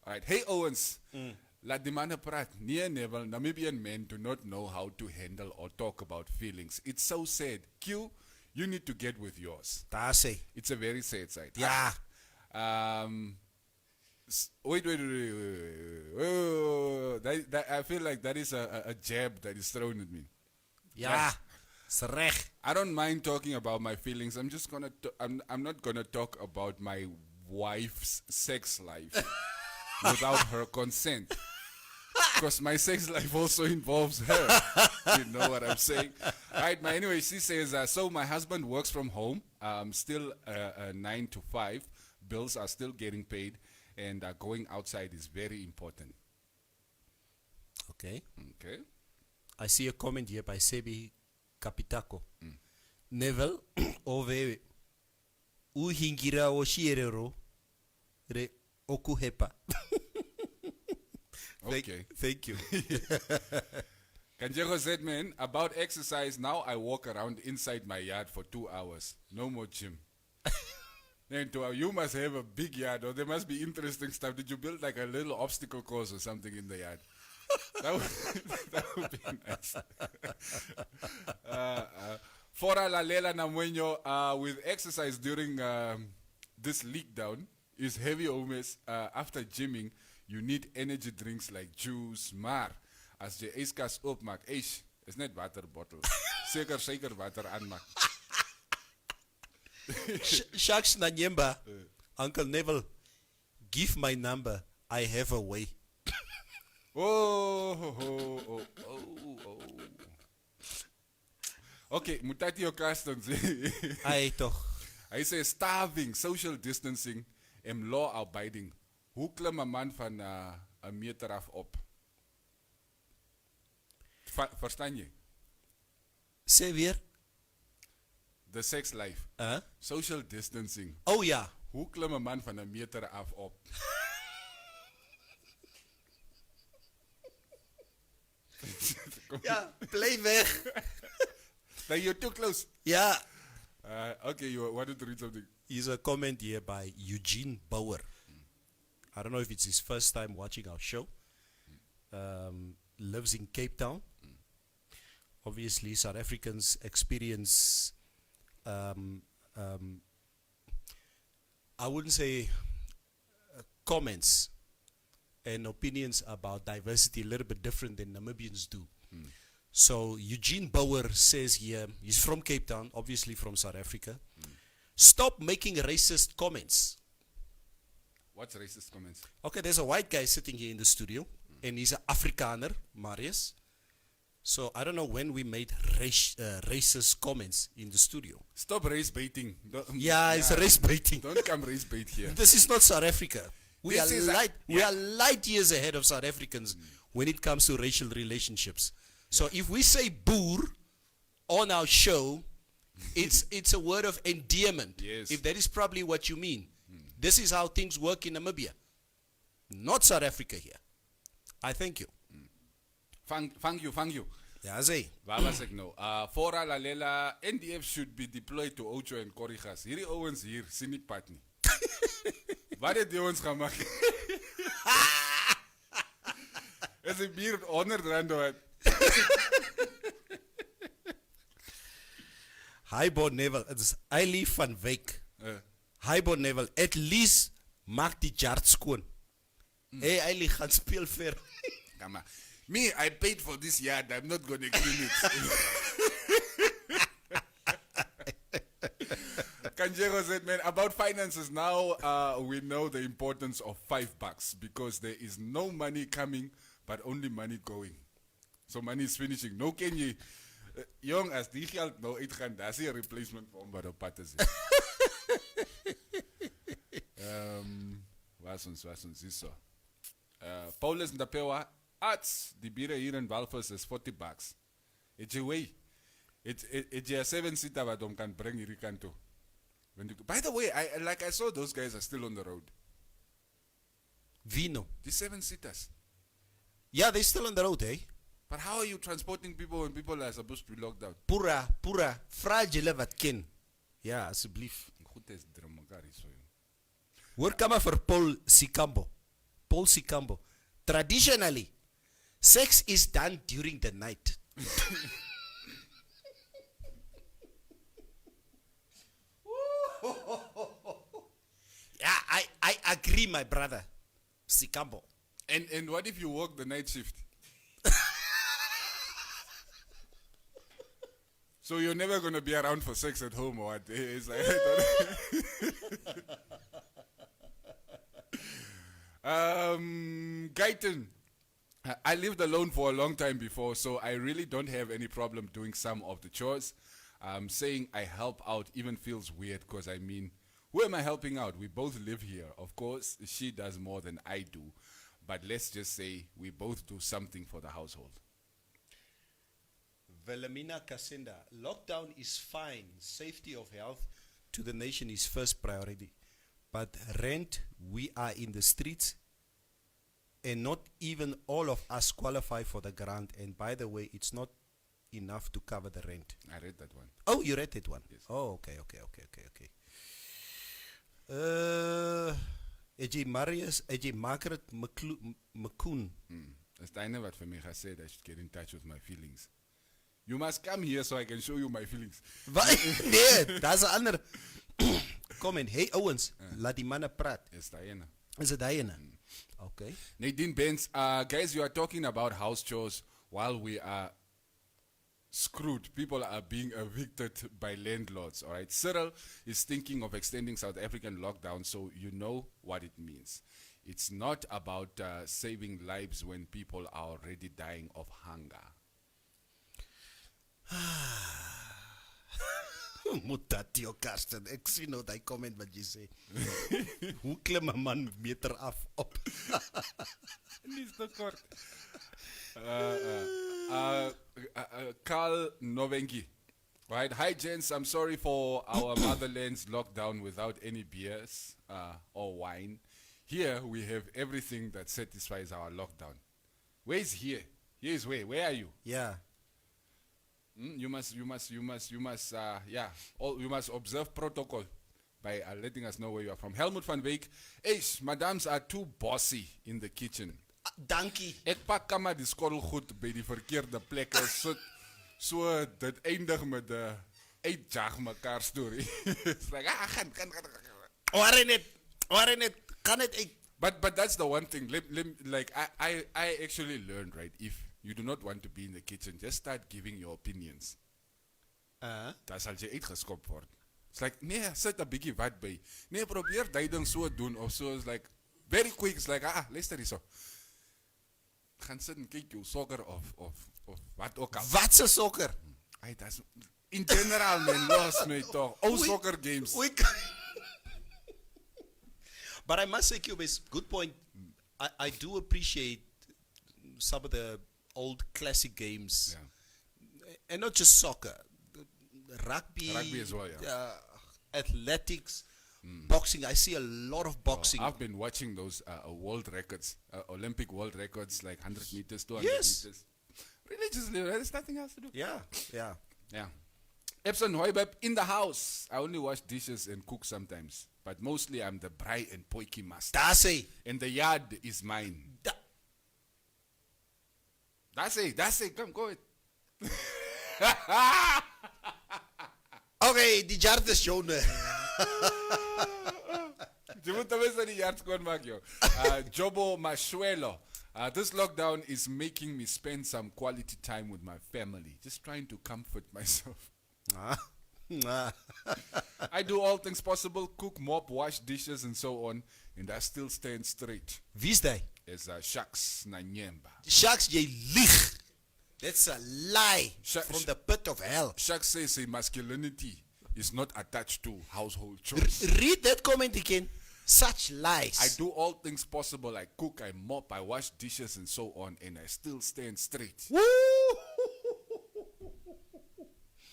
All right, hey Owens. Laat die manne praat. Nee, Neville, Namibian men do not know how to handle or talk about feelings. It's so sad. Q, you need to get with yours. That's it. It's a very sad sight. Yeah. Wait. That, I feel like that is a jab that is thrown at me. Yeah. Sarech. I don't mind talking about my feelings. I'm just gonna. I'm not gonna talk about my wife's sex life without her consent. Because my sex life also involves her. You know what I'm saying? All right, but anyway, she says, so my husband works from home, still 9 to 5. Bills are still getting paid, and going outside is very important. Okay. Okay. I see a comment here by Sebi Kapitako. Neville, ove uhingira o shierero re okuhepa. Okay. Thank you. Kanjego said, man, about exercise, now I walk around inside my yard for 2 hours. No more gym. Then you must have a big yard, or there must be interesting stuff. Did you build like a little obstacle course or something in the yard? That would be nice. Fora Lalela Namwenyo, with exercise during this leak down is heavy almost. After gymming, you need energy drinks like juice, maar. As je ijskas opmaakt, is net water bottle. Zeker water aanmaak. Shaks Nanyemba, Uncle Neville, give my number. I have a way. Oh. Okay, Mutati Okastons. Ay, toch. Hij zei starving, social distancing en law abiding. Hoe klim een man van een meter af op? Verstaan je? Say weer. The sex life. Social distancing. Oh ja. Hoe klim een man van een meter af op? Ja, play weg. Then you're too close. Ja. Okay, you wanted to read something. Here's a comment here by Eugene Bauer. I don't know if it's his first time watching our show. Lives in Cape Town. Obviously, South Africans experience, I wouldn't say comments and opinions about diversity a little bit different than Namibians do. So Eugene Bauer says here, he's from Cape Town, obviously from South Africa. Stop making racist comments. What's racist comments? Okay, there's a white guy sitting here in the studio, and he's an Afrikaner, Marius. So I don't know when we made racist comments in the studio. Stop race baiting. It's a race baiting. Don't come race bait here. This is not South Africa. We This are light years ahead of South Africans when it comes to racial relationships. So if we say boer on our show, it's a word of endearment. Yes. If that is probably what you mean. This is how things work in Namibia. Not South Africa here. I thank you. Thank you. Ja, sê. Waar was ek nou? Fora Lalela, NDF should be deployed to Ocho en Korigas. Hierdie ouens hier sien nie pad nie. Wat het die ons gemaak? Is die bier R100 wat? Highborn Neville, het is Eilie van Wyk. Highborn Neville, at least maak die jar skoon. Hey, Eilie, gaan speel ver. Come on. Me, I paid for this yard. I'm not going to clean it. Kanjero said, man, about finances now, we know the importance of $5 because there is no money coming, but only money going. So money is finishing. No ken jy jong as die geld nou uitgaan, daar's nie 'n replacement vir hom wat op pad is. Was ons is so. Paulus Ndapewa, arts, die biere hier in Walvis is $40. Het jy way. Het jy 'n 7-seater wat hom kan bring hierdie kant toe. By the way, I saw those guys are still on the road. Vino. The 7-seaters. Yeah, they're still on the road, eh? But how are you transporting people when people are supposed to be locked out? Pura, fragile wat ken. Ja, asseblief. Goed is drum mekaar hier so. Hoor kom maar vir Paul Sikambo. Paul Sikambo. Traditionally, sex is done during the night. Yeah, I agree, my brother. Sikambo. And what if you work the night shift? So you're never going to be around for sex at home or what? It's like, Guyton, I lived alone for a long time before, so I really don't have any problem doing some of the chores. Saying I help out even feels weird because I mean, who am I helping out? We both live here. Of course, she does more than I do, but let's just say we both do something for the household. Velamina Kasinda, lockdown is fine. Safety of health to the nation is first priority. But rent, we are in the streets, and not even all of us qualify for the grant. And by the way, it's not enough to cover the rent. I read that one. Oh, you read that one? Yes. Oh, okay. AJ Marius, AJ Margaret McCoon. That's the what for me has said I should get in touch with my feelings. You must come here so I can show you my feelings. Nee, that's an ander comment. Hey Owens, laat die manne praat. Is Diana. Is it Diana? Okay. Nadine Benz, guys, you are talking about house chores while we are screwed. People are being evicted by landlords, all right? Cyril is thinking of extending South African lockdown, so you know what it means. It's not about saving lives when people are already dying of hunger. Mutatio Karsten, ek sien nou die comment wat jy sê. Hoe klim 'n man meter af op? Niet te kort. Carl Novengi. Right. Hi, gents. I'm sorry for our motherland's lockdown without any beers or wine. Here we have everything that satisfies our lockdown. Where is here? Here is where. Where are you? Yeah. You must observe protocol by letting us know where you are from. Helmut van Wyk. Eish, madams are too bossy in the kitchen. Dankie. Ek pak kamma die skottelgoed by die verkeerde plekke. So dit eindig met 'n uitjag mekaar storie. It's like gaan. Waarin het kan het ek. But that's the one thing. Like I actually learned, right? If you do not want to be in the kitchen, just start giving your opinions. Dan sal jy uitgeskop word. It's like, nee, sit 'n bietjie wat by. Nee, probeer daai ding so doen of so. It's like very quick. It's like, luister hierso. Gaan sit en kyk jou sokker of wat ook al. Wat se sokker? Hey, that's in general, man, los my toch. All soccer games. But I must say, Cubis, good point. I do appreciate some of the old classic games. Yeah. And not just soccer. Rugby. Rugby as well, yeah. Athletics. Boxing. I see a lot of boxing. I've been watching those world records, Olympic world records, like 100 meters, 200 Yes. meters. Religiously, there's nothing else to do. Yeah. Epson Hoibeb in the house. I only wash dishes and cook sometimes, but mostly I'm the braai and potjie master. That's it. And the yard is mine. That's it. Come, go ahead. Okay, die yard is joune. Je moet tenminste die yard schoonmaak, joh. Jobo Mashuelo. This lockdown is making me spend some quality time with my family. Just trying to comfort myself. I do all things possible, cook, mop, wash dishes, and so on, and I still stand straight. Wie's die? As Shaks Nanyemba. Sharks, jy lieg. That's a lie from the pit of hell. Shaks says a masculinity is not attached to household chores. Read that comment again. Such lies. I do all things possible. I cook, I mop, I wash dishes, and so on, and I still stand straight. Woo!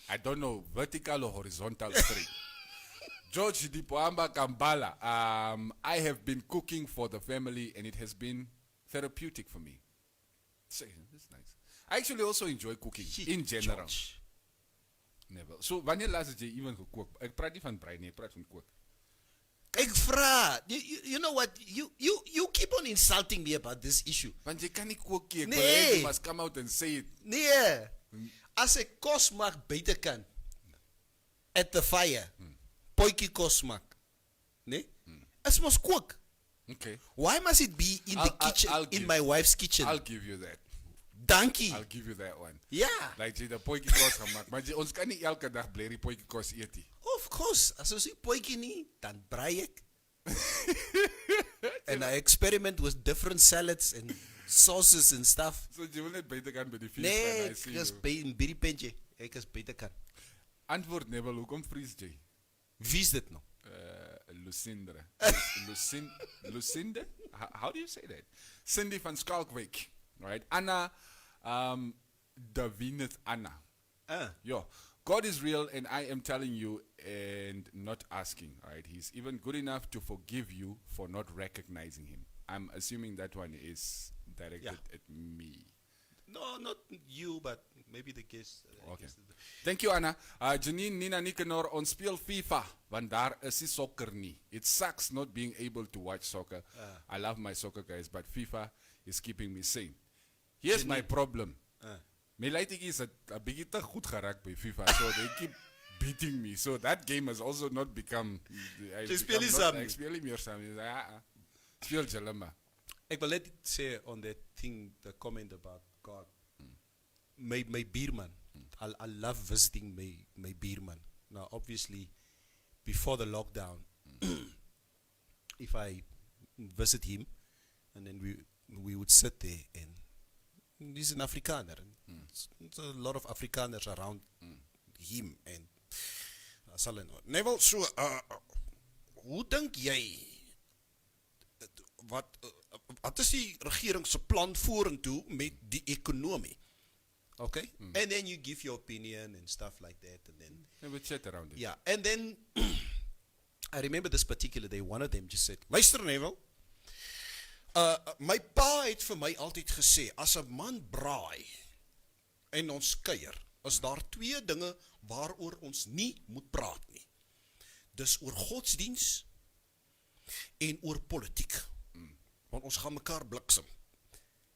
I don't know, vertical or horizontal straight. George Dipoamba Kambala. I have been cooking for the family, and it has been therapeutic for me. Say, that's nice. I actually also enjoy cooking in general. George. Never. So, wanneer laat het jy even gekook? Ek praat nie van brei nie, ek praat van kook. Ek vra, you know what? You keep on insulting me about this issue. Want jy kan nie kook nie. Nee. You must come out and say it. Nee. As ek kos maak buitekant at the fire, potjie kos maak, nee? Is mos kook. Okay. Why must it be in the kitchen, in my wife's kitchen? I'll give you that. Dankie. I'll give you that one. Ja. Like jy die potjie kos gemaak, maar ons kan nie elke dag blerrie potjie kos eet nie. Of course, as ons nie potjie nie, dan braai ek. And I experiment with different salads and sauces and stuff. So jy wil net buitekant by die fees Nee, I see ek is you. by in bietjie pentjie. Ek is buitekant. Antwoord Nebel, hoekom vries jy? Wie's dit nou? Lucindre. Lucinde? How do you say that? Cindy van Skalkwyk. Right? Anna, Davineth Anna. Yo, God is real and I am telling you and not asking. Right? He's even good enough to forgive you for not recognizing him. I'm assuming that one is directed at me. No, not you, but maybe the guest. Okay. Thank you, Anna. Janine, Nina, Nicanor, ons speel FIFA, want daar is die soccer nie. It sucks not being able to watch soccer. I love my soccer guys, but FIFA is keeping me sane. Here's my problem. My lady is a bietjie te goed geraak by FIFA, so they keep beating me. So that game has also not become... Jy speel nie saam nie. Ek speel nie meer saam nie. Speel julle maar. Ek wil net say on that thing, the comment about God. My beerman. I love visiting my beerman. Now, obviously, before the lockdown, if I visit him, and then we would sit there, and he's an Afrikaner. And it's a lot of Afrikaners around him. And Neville, so, hoe dink jy, wat is die regering se plan vorentoe met die ekonomie? Okay? And then you give your opinion and stuff like that. And then Yeah, we chat around it. yeah, and then I remember this particular day, one of them just said, luister Neville, my pa het vir my altyd gesê, as 'n man braai en ons kuier, is daar twee dinge waaroor ons nie moet praat nie. Dis oor godsdiens en oor politiek. Want ons gaan mekaar bliksem.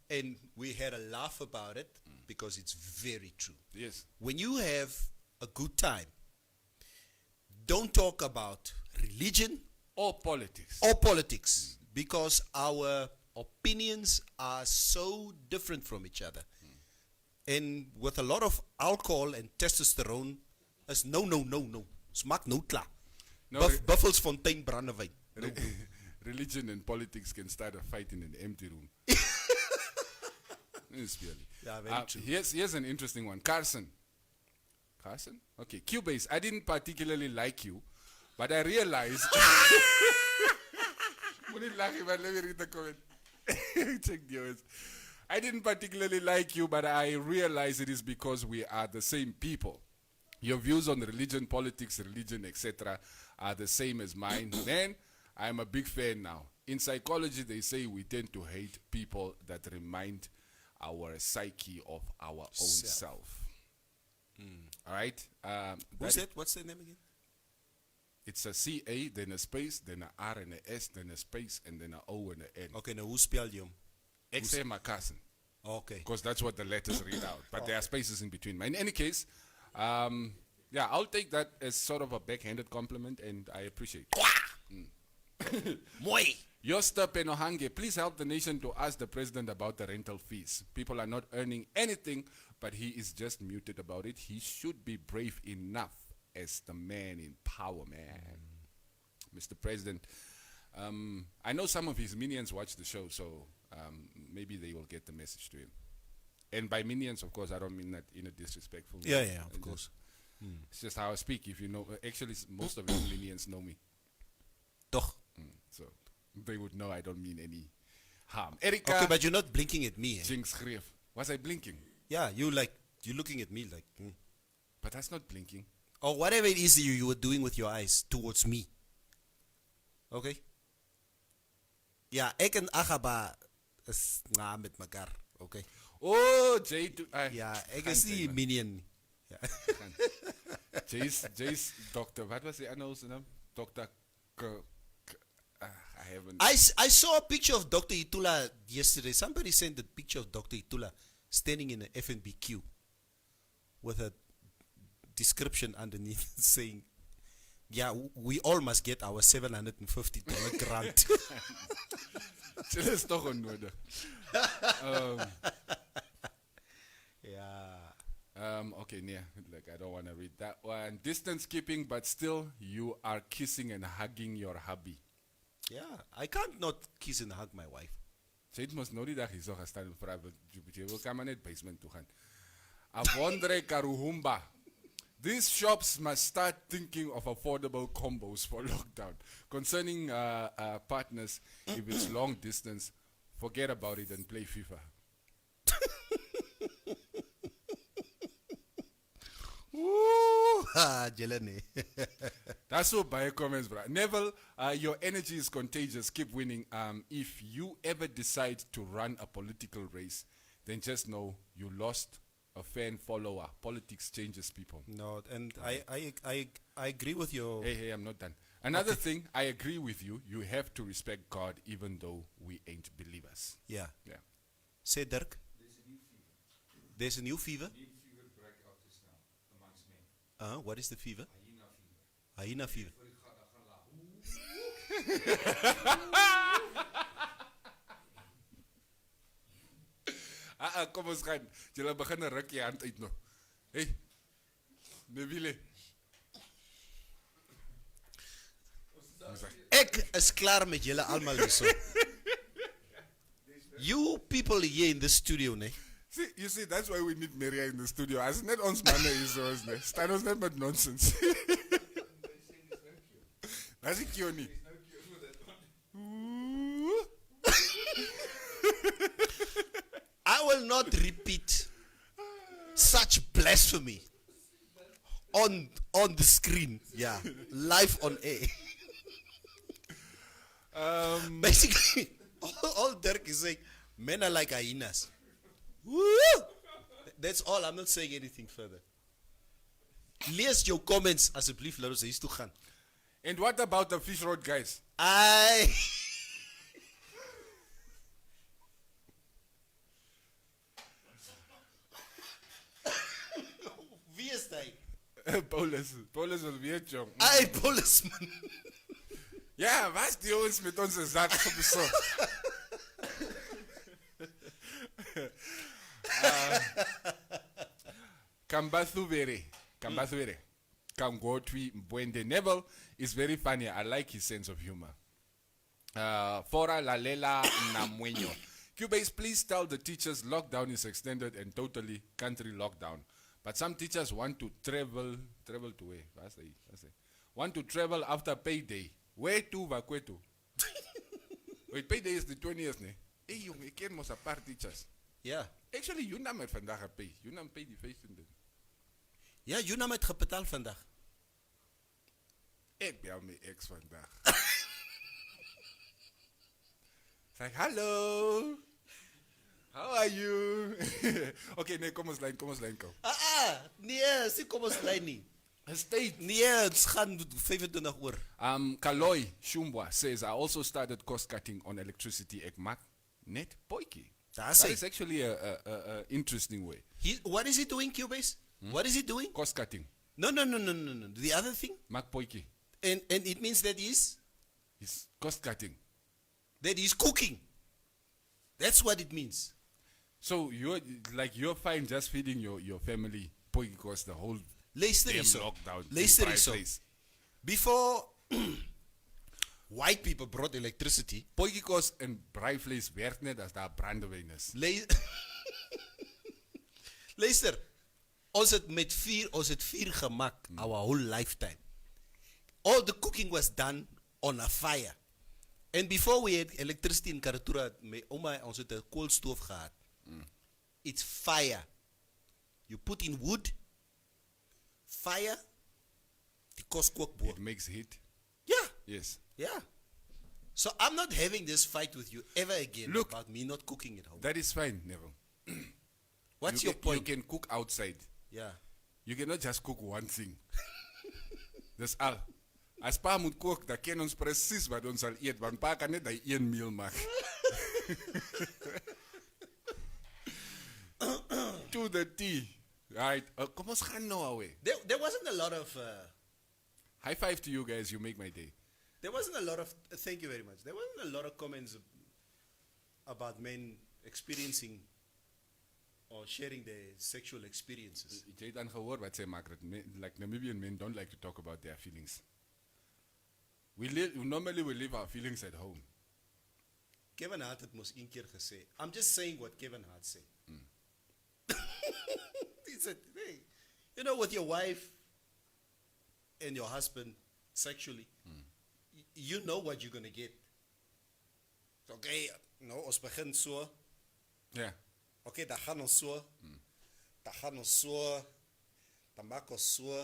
And we had a laugh about it because it's very true. Yes. When you have a good time, don't talk about religion Or politics. or politics because our opinions are so different from each other. And with a lot of alcohol and testosterone, is no. Smaak nou klaar. No, Buffelsfontein brandewyn. Religion and politics can start a fight in an empty room. It's really. Yeah, very true. Here's an interesting one. Carson? Okay, Cubase. I didn't particularly like you, but I realized... Let me read the comment. Check the words. I didn't particularly like you, but I realized it is because we are the same people. Your views on religion, politics, religion, etc. are the same as mine. Man, I'm a big fan now. In psychology, they say we tend to hate people that remind our psyche of our own self. All right? Who's that? What's the name again? It's a CA, then a space, then a R and a S, then a space, and then a O and a N. Okay, nou hoe spel jy hom? Ek sê my cousin. Okay. Because that's what the letters read out. But there are spaces in between. But in any case, yeah, I'll take that as sort of a backhanded compliment, and I appreciate it. Mooi. Yosta Penohange, please help the nation to ask the president about the rental fees. People are not earning anything, but he is just muted about it. He should be brave enough as the man in power, man. Mr. President, I know some of his minions watch the show, so maybe they will get the message to him. And by minions, of course, I don't mean that in a disrespectful way. Yeah, of course. It's just how I speak. If you know, actually, most of his minions know me. Doch. So they would know I don't mean any harm. Erika. Okay, but you're not blinking at me. Eh? Jinx Greef. Was I blinking? Yeah, you're looking at me like. But that's not blinking. Or whatever it is you were doing with your eyes towards me. Okay? Ja, ek en Agaba is na met mekaar. Okay? Oh, Jay. Ja, ek is die minion. Ja. Jay's doctor. What was the announced name? Dr. I haven't. I saw a picture of Dr. Itula yesterday. Somebody sent a picture of Dr. Itula standing in an F&B queue with a description underneath saying, yeah, we all must get our $750 grant. Dit is toch onnodig. Okay, yeah, like I don't want to read that one. Distance keeping, but still you are kissing and hugging your hubby. Yeah, I can't not kiss and hug my wife. Sy het mos nou die dag hier so gestaan en vra jy wil kan maar net basement toe gaan. Avondre Karuhumba. These shops must start thinking of affordable combos for lockdown. Concerning partners, if it's long distance, forget about it and play FIFA. Jelene. That's so by comments, bro. Neville, your energy is contagious. Keep winning. If you ever decide to run a political race, then just know you lost a fan follower. Politics changes people. No, and I agree with your. Hey, I'm not done. Another thing, I agree with you. You have to respect God, even though we ain't believers. Yeah. Yeah. Say, Dirk. There's a new fever. What is the fever? Hyena fever. Kom ons gaan. Julle begin 'n ruk jy hand uit nou. Hey. Neville. Ek is klaar met julle almal hierso. You people here in the studio, ne? See, you see, that's why we need Maria in the studio. As net ons manne is ons ne. Staan ons net met nonsense. That's it, Kioni. I will not repeat such blasphemy on the screen. Yeah, live on air. Basically, all Dirk is saying, men are like hyenas. Woo! That's all. I'm not saying anything further. Lees jou comments asseblief, laat ons hier toe gaan. And what about the Fish Road guys? Wie is hy? Paulus wil weer jong. Paulus man. Ja, was die ons met onze zaak gebesorg? Kambathuvere. Kamgotwi Mbwende. Neville is very funny. I like his sense of humor. Fora Lalela Namwenyo. Cubase, please tell the teachers lockdown is extended and totally country lockdown. But some teachers want to travel to where? Want to travel after payday. Where to Vakwetu? Wait, payday is the 20th, ne? Hey, you ken mos apart teachers. Ja. Actually, you nam het vandaag gepay. You nam pay die 15de. Ja, jy nam het gebetaal vandag. Ek bel my ex vandaag. Like, hello. How are you? Okay, nee, kom ons lyn kou. Nee, sê kom ons lyn nie. State. Nee, ons gaan 25 oor. Kaloi Shumbwa says, I also started cost cutting on electricity ek mak net poiki. That is actually a interesting way. What is he doing, Cubase? What is he doing? Cost cutting. No. The other thing? Mak poiki. And it means that he's cost cutting. That he's cooking. That's what it means. So you're fine just feeding your family poiki cost the whole Luister damn hierso. lockdown. Luister in hierso. Vryvleis. Before white people brought electricity, Potjie kos in Vryvleis werk net as daar brandewyn is. Luister, ons het met vuur gemaakt our whole lifetime. All the cooking was done on a fire. And before we had electricity in Karatura, my oma ons het 'n koolstoof gehad. It's fire. You put in wood, fire, die kos kook It makes heat. Yeah, Yes. yeah. So I'm not having this fight with you ever again Look, about me not cooking at home. That is fine, Neville. What's you your can, point? You can cook outside. Yeah. You cannot just cook one thing. Dis al. As pa moet kook, dan ken ons presies wat ons sal eet, want pa kan net hy een meal maak. To the tea. Right. Kom ons gaan nou away. There wasn't a lot of High five to you guys, you make my day. there wasn't a lot of thank you very much. There wasn't a lot of comments about men experiencing or sharing their sexual experiences. Jy het dan gehoor wat sê Margaret, like Namibian men don't like to talk about their feelings. Normally we leave our feelings at home. Kevin Hart het mos een keer gesê. I'm just saying what Kevin Hart said. He said, hey, you know, with your wife and your husband sexually, you know what you're going to get. Okay, nou, ons begin so. Yeah. Okay, dan gaan ons so. Dan gaan ons so. Dan maak ons so.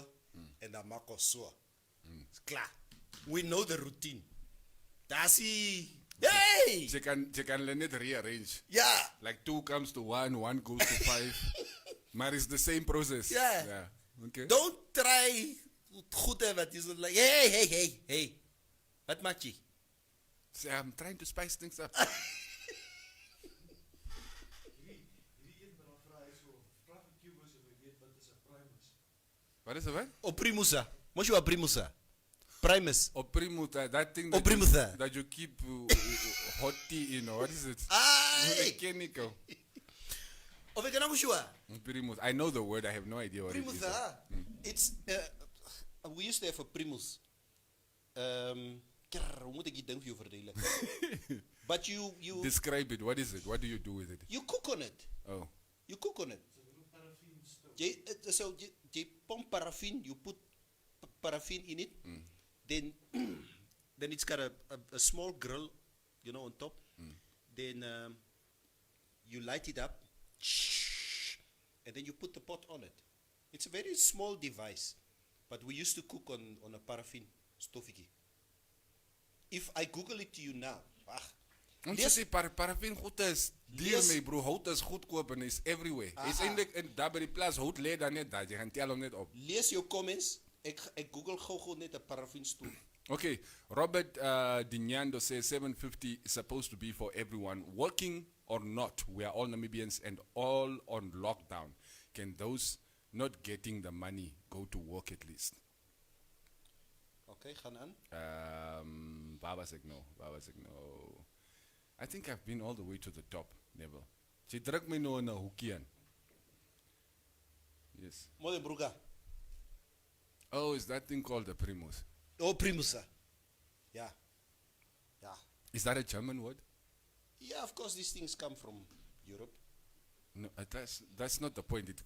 En dan maak ons so. Is klaar. We know the routine. That's he. Hey! Jy kan hulle net rearrange. Yeah. Like 2 comes to 1, 1 goes to 5. Maar it's the same process. Yeah. Okay. Don't try goede wat is like, hey. Wat maak jy? Say, I'm trying to spice things up. Wat is het? Wat? O primusa. Mos jy o primusa? Primus. Oprimuta, that thing Oprimuta. that you keep hot tea in, or what is it? Hey. Chemical. Of ek nou sjoe. Primus. I know the word, I have no idea what Primusa. it is. It's we used to have a primus. Hoe moet ek die ding vir jou verduidelik? But you Describe it. What is it? What do you do with it? you cook on it. Oh. You cook on it. Jy pomp paraffin, you put paraffin in it. Then it's got a small grill, you know, on top. Then you light it up, and then you put the pot on it. It's a very small device, but we used to cook on a paraffin stoffikie. If I Google it to you now, Ons sê paraffin goed is duur my bro, hout is goedkoop en is everywhere. Is eintlik in daar by die plaas hout lê dan net daar, jy gaan tel hom net op. lees jou comments. Ek Google gou net 'n paraffin stoof. Okay, Robert Dinyando says 750 is supposed to be for everyone, working or not. We are all Namibians and all on lockdown. Can those not getting the money go to work at least? Okay, gaan aan. Baba said no. I think I've been all the way to the top, Neville. Jy druk my nou in 'n hoekie in. Yes. Mooi broeka. Oh, is that thing called a primus? Oh, primusa. Yeah. Is that a German word? Yeah, of course these things come from Europe. No, that's not the point. It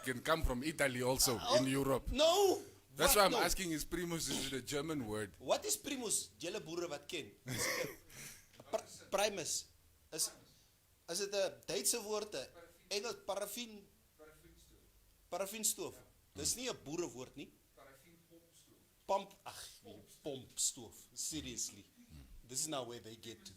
can come from Italy also, in Europe. No. That's What? why I'm No. asking, is primus is it a German word? What is primus? Julle boere wat ken. Primus. Is dit 'n Duitse woord? Engels paraffin. Paraffinstoof. Dis nie 'n boerewoord nie. Pompstoof. Seriously. This is now where they get to.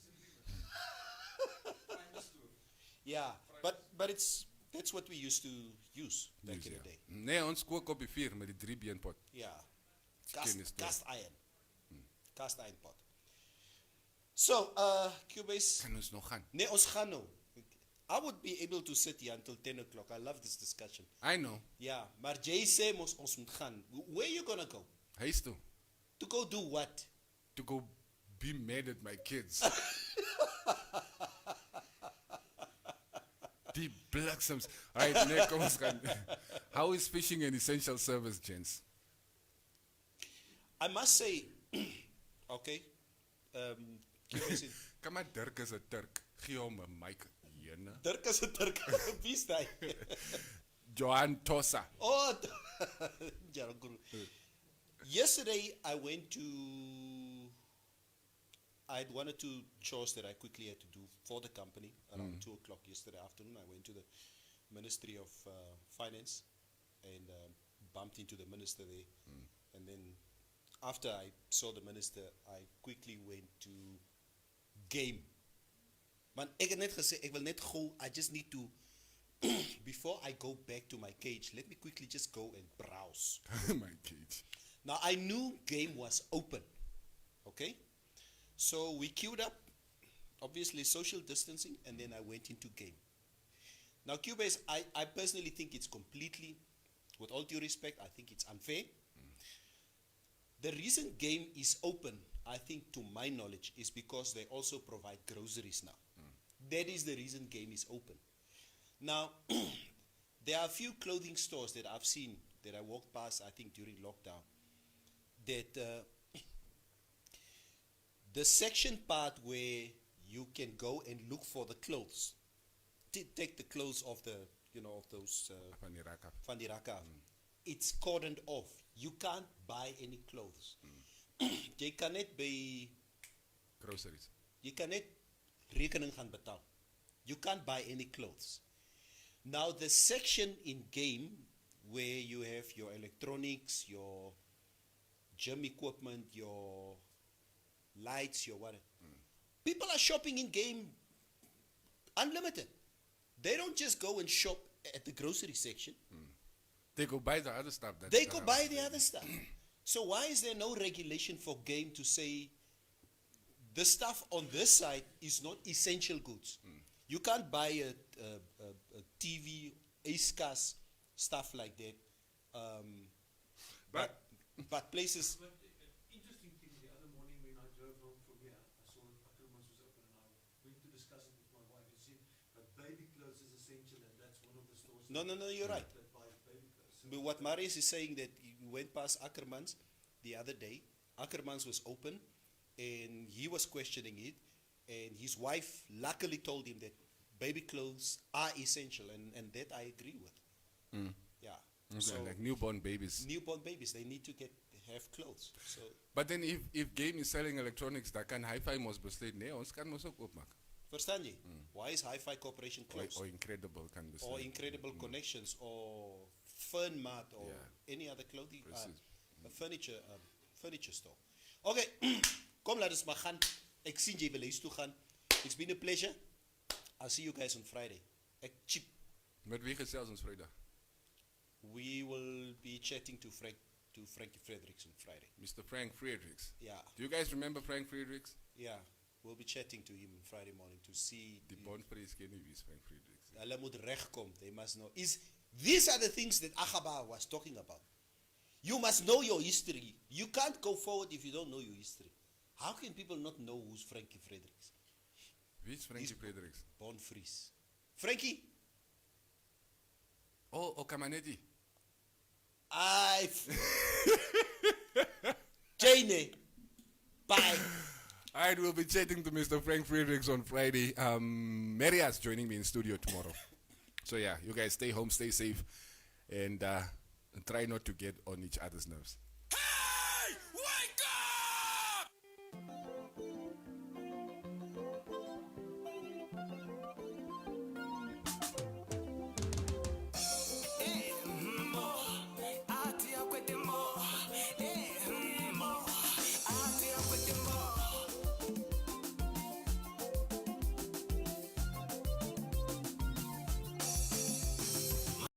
Yeah, but that's what we used to use back in the day. Nee, ons kook op die vuur met die 3-beenpot. Yeah. Kennis toe. Cast iron. Cast iron pot. So, Cubase. Kan ons nog gaan? Nee, ons gaan nou. I would be able to sit here until 10 o'clock. I love this discussion. I know. Yeah, maar Jay sê ons moet gaan. Where are you gonna go? Huis toe. To go do what? To go be mad at my kids. Die bliksems. Right, nee, kom ons gaan. How is fishing an essential service, gents? I must say, okay. Come on, Dirk is a Turk. Gee hom 'n mic, jene. Dirk is 'n Turk. Wie is hy? Johan Tossa. Oh, Jaraguru. Yesterday, I had one or two chores that I quickly had to do for the company around 2 o'clock yesterday afternoon. I went to the Ministry of Finance and bumped into the minister there. And then after I saw the minister, I quickly went to game. Man, ek het net gesê, ek wil net go, I just need to, before I go back to my cage, let me quickly just go and browse. My cage. Now, I knew game was open, okay? So we queued up, obviously social distancing, and then I went into game. Now, Cubase, I personally think it's completely, with all due respect, I think it's unfair. The reason game is open, I think, to my knowledge, is because they also provide groceries now. That is the reason game is open. Now, there are a few clothing stores that I've seen that I walked past, I think, during lockdown, that the section part where you can go and look for the clothes, take the clothes of the, of those van die rakke af. It's cordoned off. You can't buy any clothes. Jy kan net by groceries. Jy kan net rekening gaan betaal. You can't buy any clothes. Now the section in game where you have your electronics, your gym equipment, your lights, your whatever. People are shopping in game unlimited. They don't just go and shop at the grocery section. They go buy the other stuff. They go buy the other stuff. So why is there no regulation for game to say the stuff on this side is not essential goods? You can't buy a TV, ASCAS, stuff like that. But places. But interesting thing, the other morning when I drove home from here, I saw that Ackermans was open and I went to discuss it with my wife. And she said, but baby clothes is essential and that's one of the stores. No, you're right. That buys baby clothes. But what Marius is saying, that he went past Ackermans the other day. Ackermans was open and he was questioning it, and his wife luckily told him that baby clothes are essential, and that I agree with. Yeah. Okay, So like newborn babies. newborn babies, they need to have clothes. So But then if game is selling electronics, dan kan Hi-Fi mos besluit, nee, ons kan mos ook oopmaak. verstaan jy? Why is Hi-Fi Corporation closed? Or Incredible kan besluit. Or Incredible Connections, or Fernmart, or Yeah. any other clothing, Precies. furniture store. Okay, kom laat ons maar gaan. Ek sien jy wil huis toe gaan. It's been a pleasure. I'll see you guys on Friday. Ek cheap. Met wie gesels ons Vrydag? We will be chatting to Frankie Fredericks on Friday. Mr. Frank Fredericks. Yeah, Do you guys remember Frank Fredericks? yeah. We'll be chatting to him on Friday morning to see. Die bondvrees ken nie wie is Frank Fredericks. Hulle moet regkom. They must know. These are the things that Agaba was talking about. You must know your history. You can't go forward if you don't know your history. How can people not know who's Frankie Fredericks? Wie is Frankie Fredericks? Bonfries. Frankie? Oh, Okamanetti. Jane. Bye. Alright, we'll be chatting to Mr. Frank Fredericks on Friday. Maria's joining me in studio tomorrow. So yeah, you guys stay home, stay safe, and try not to get on each other's nerves.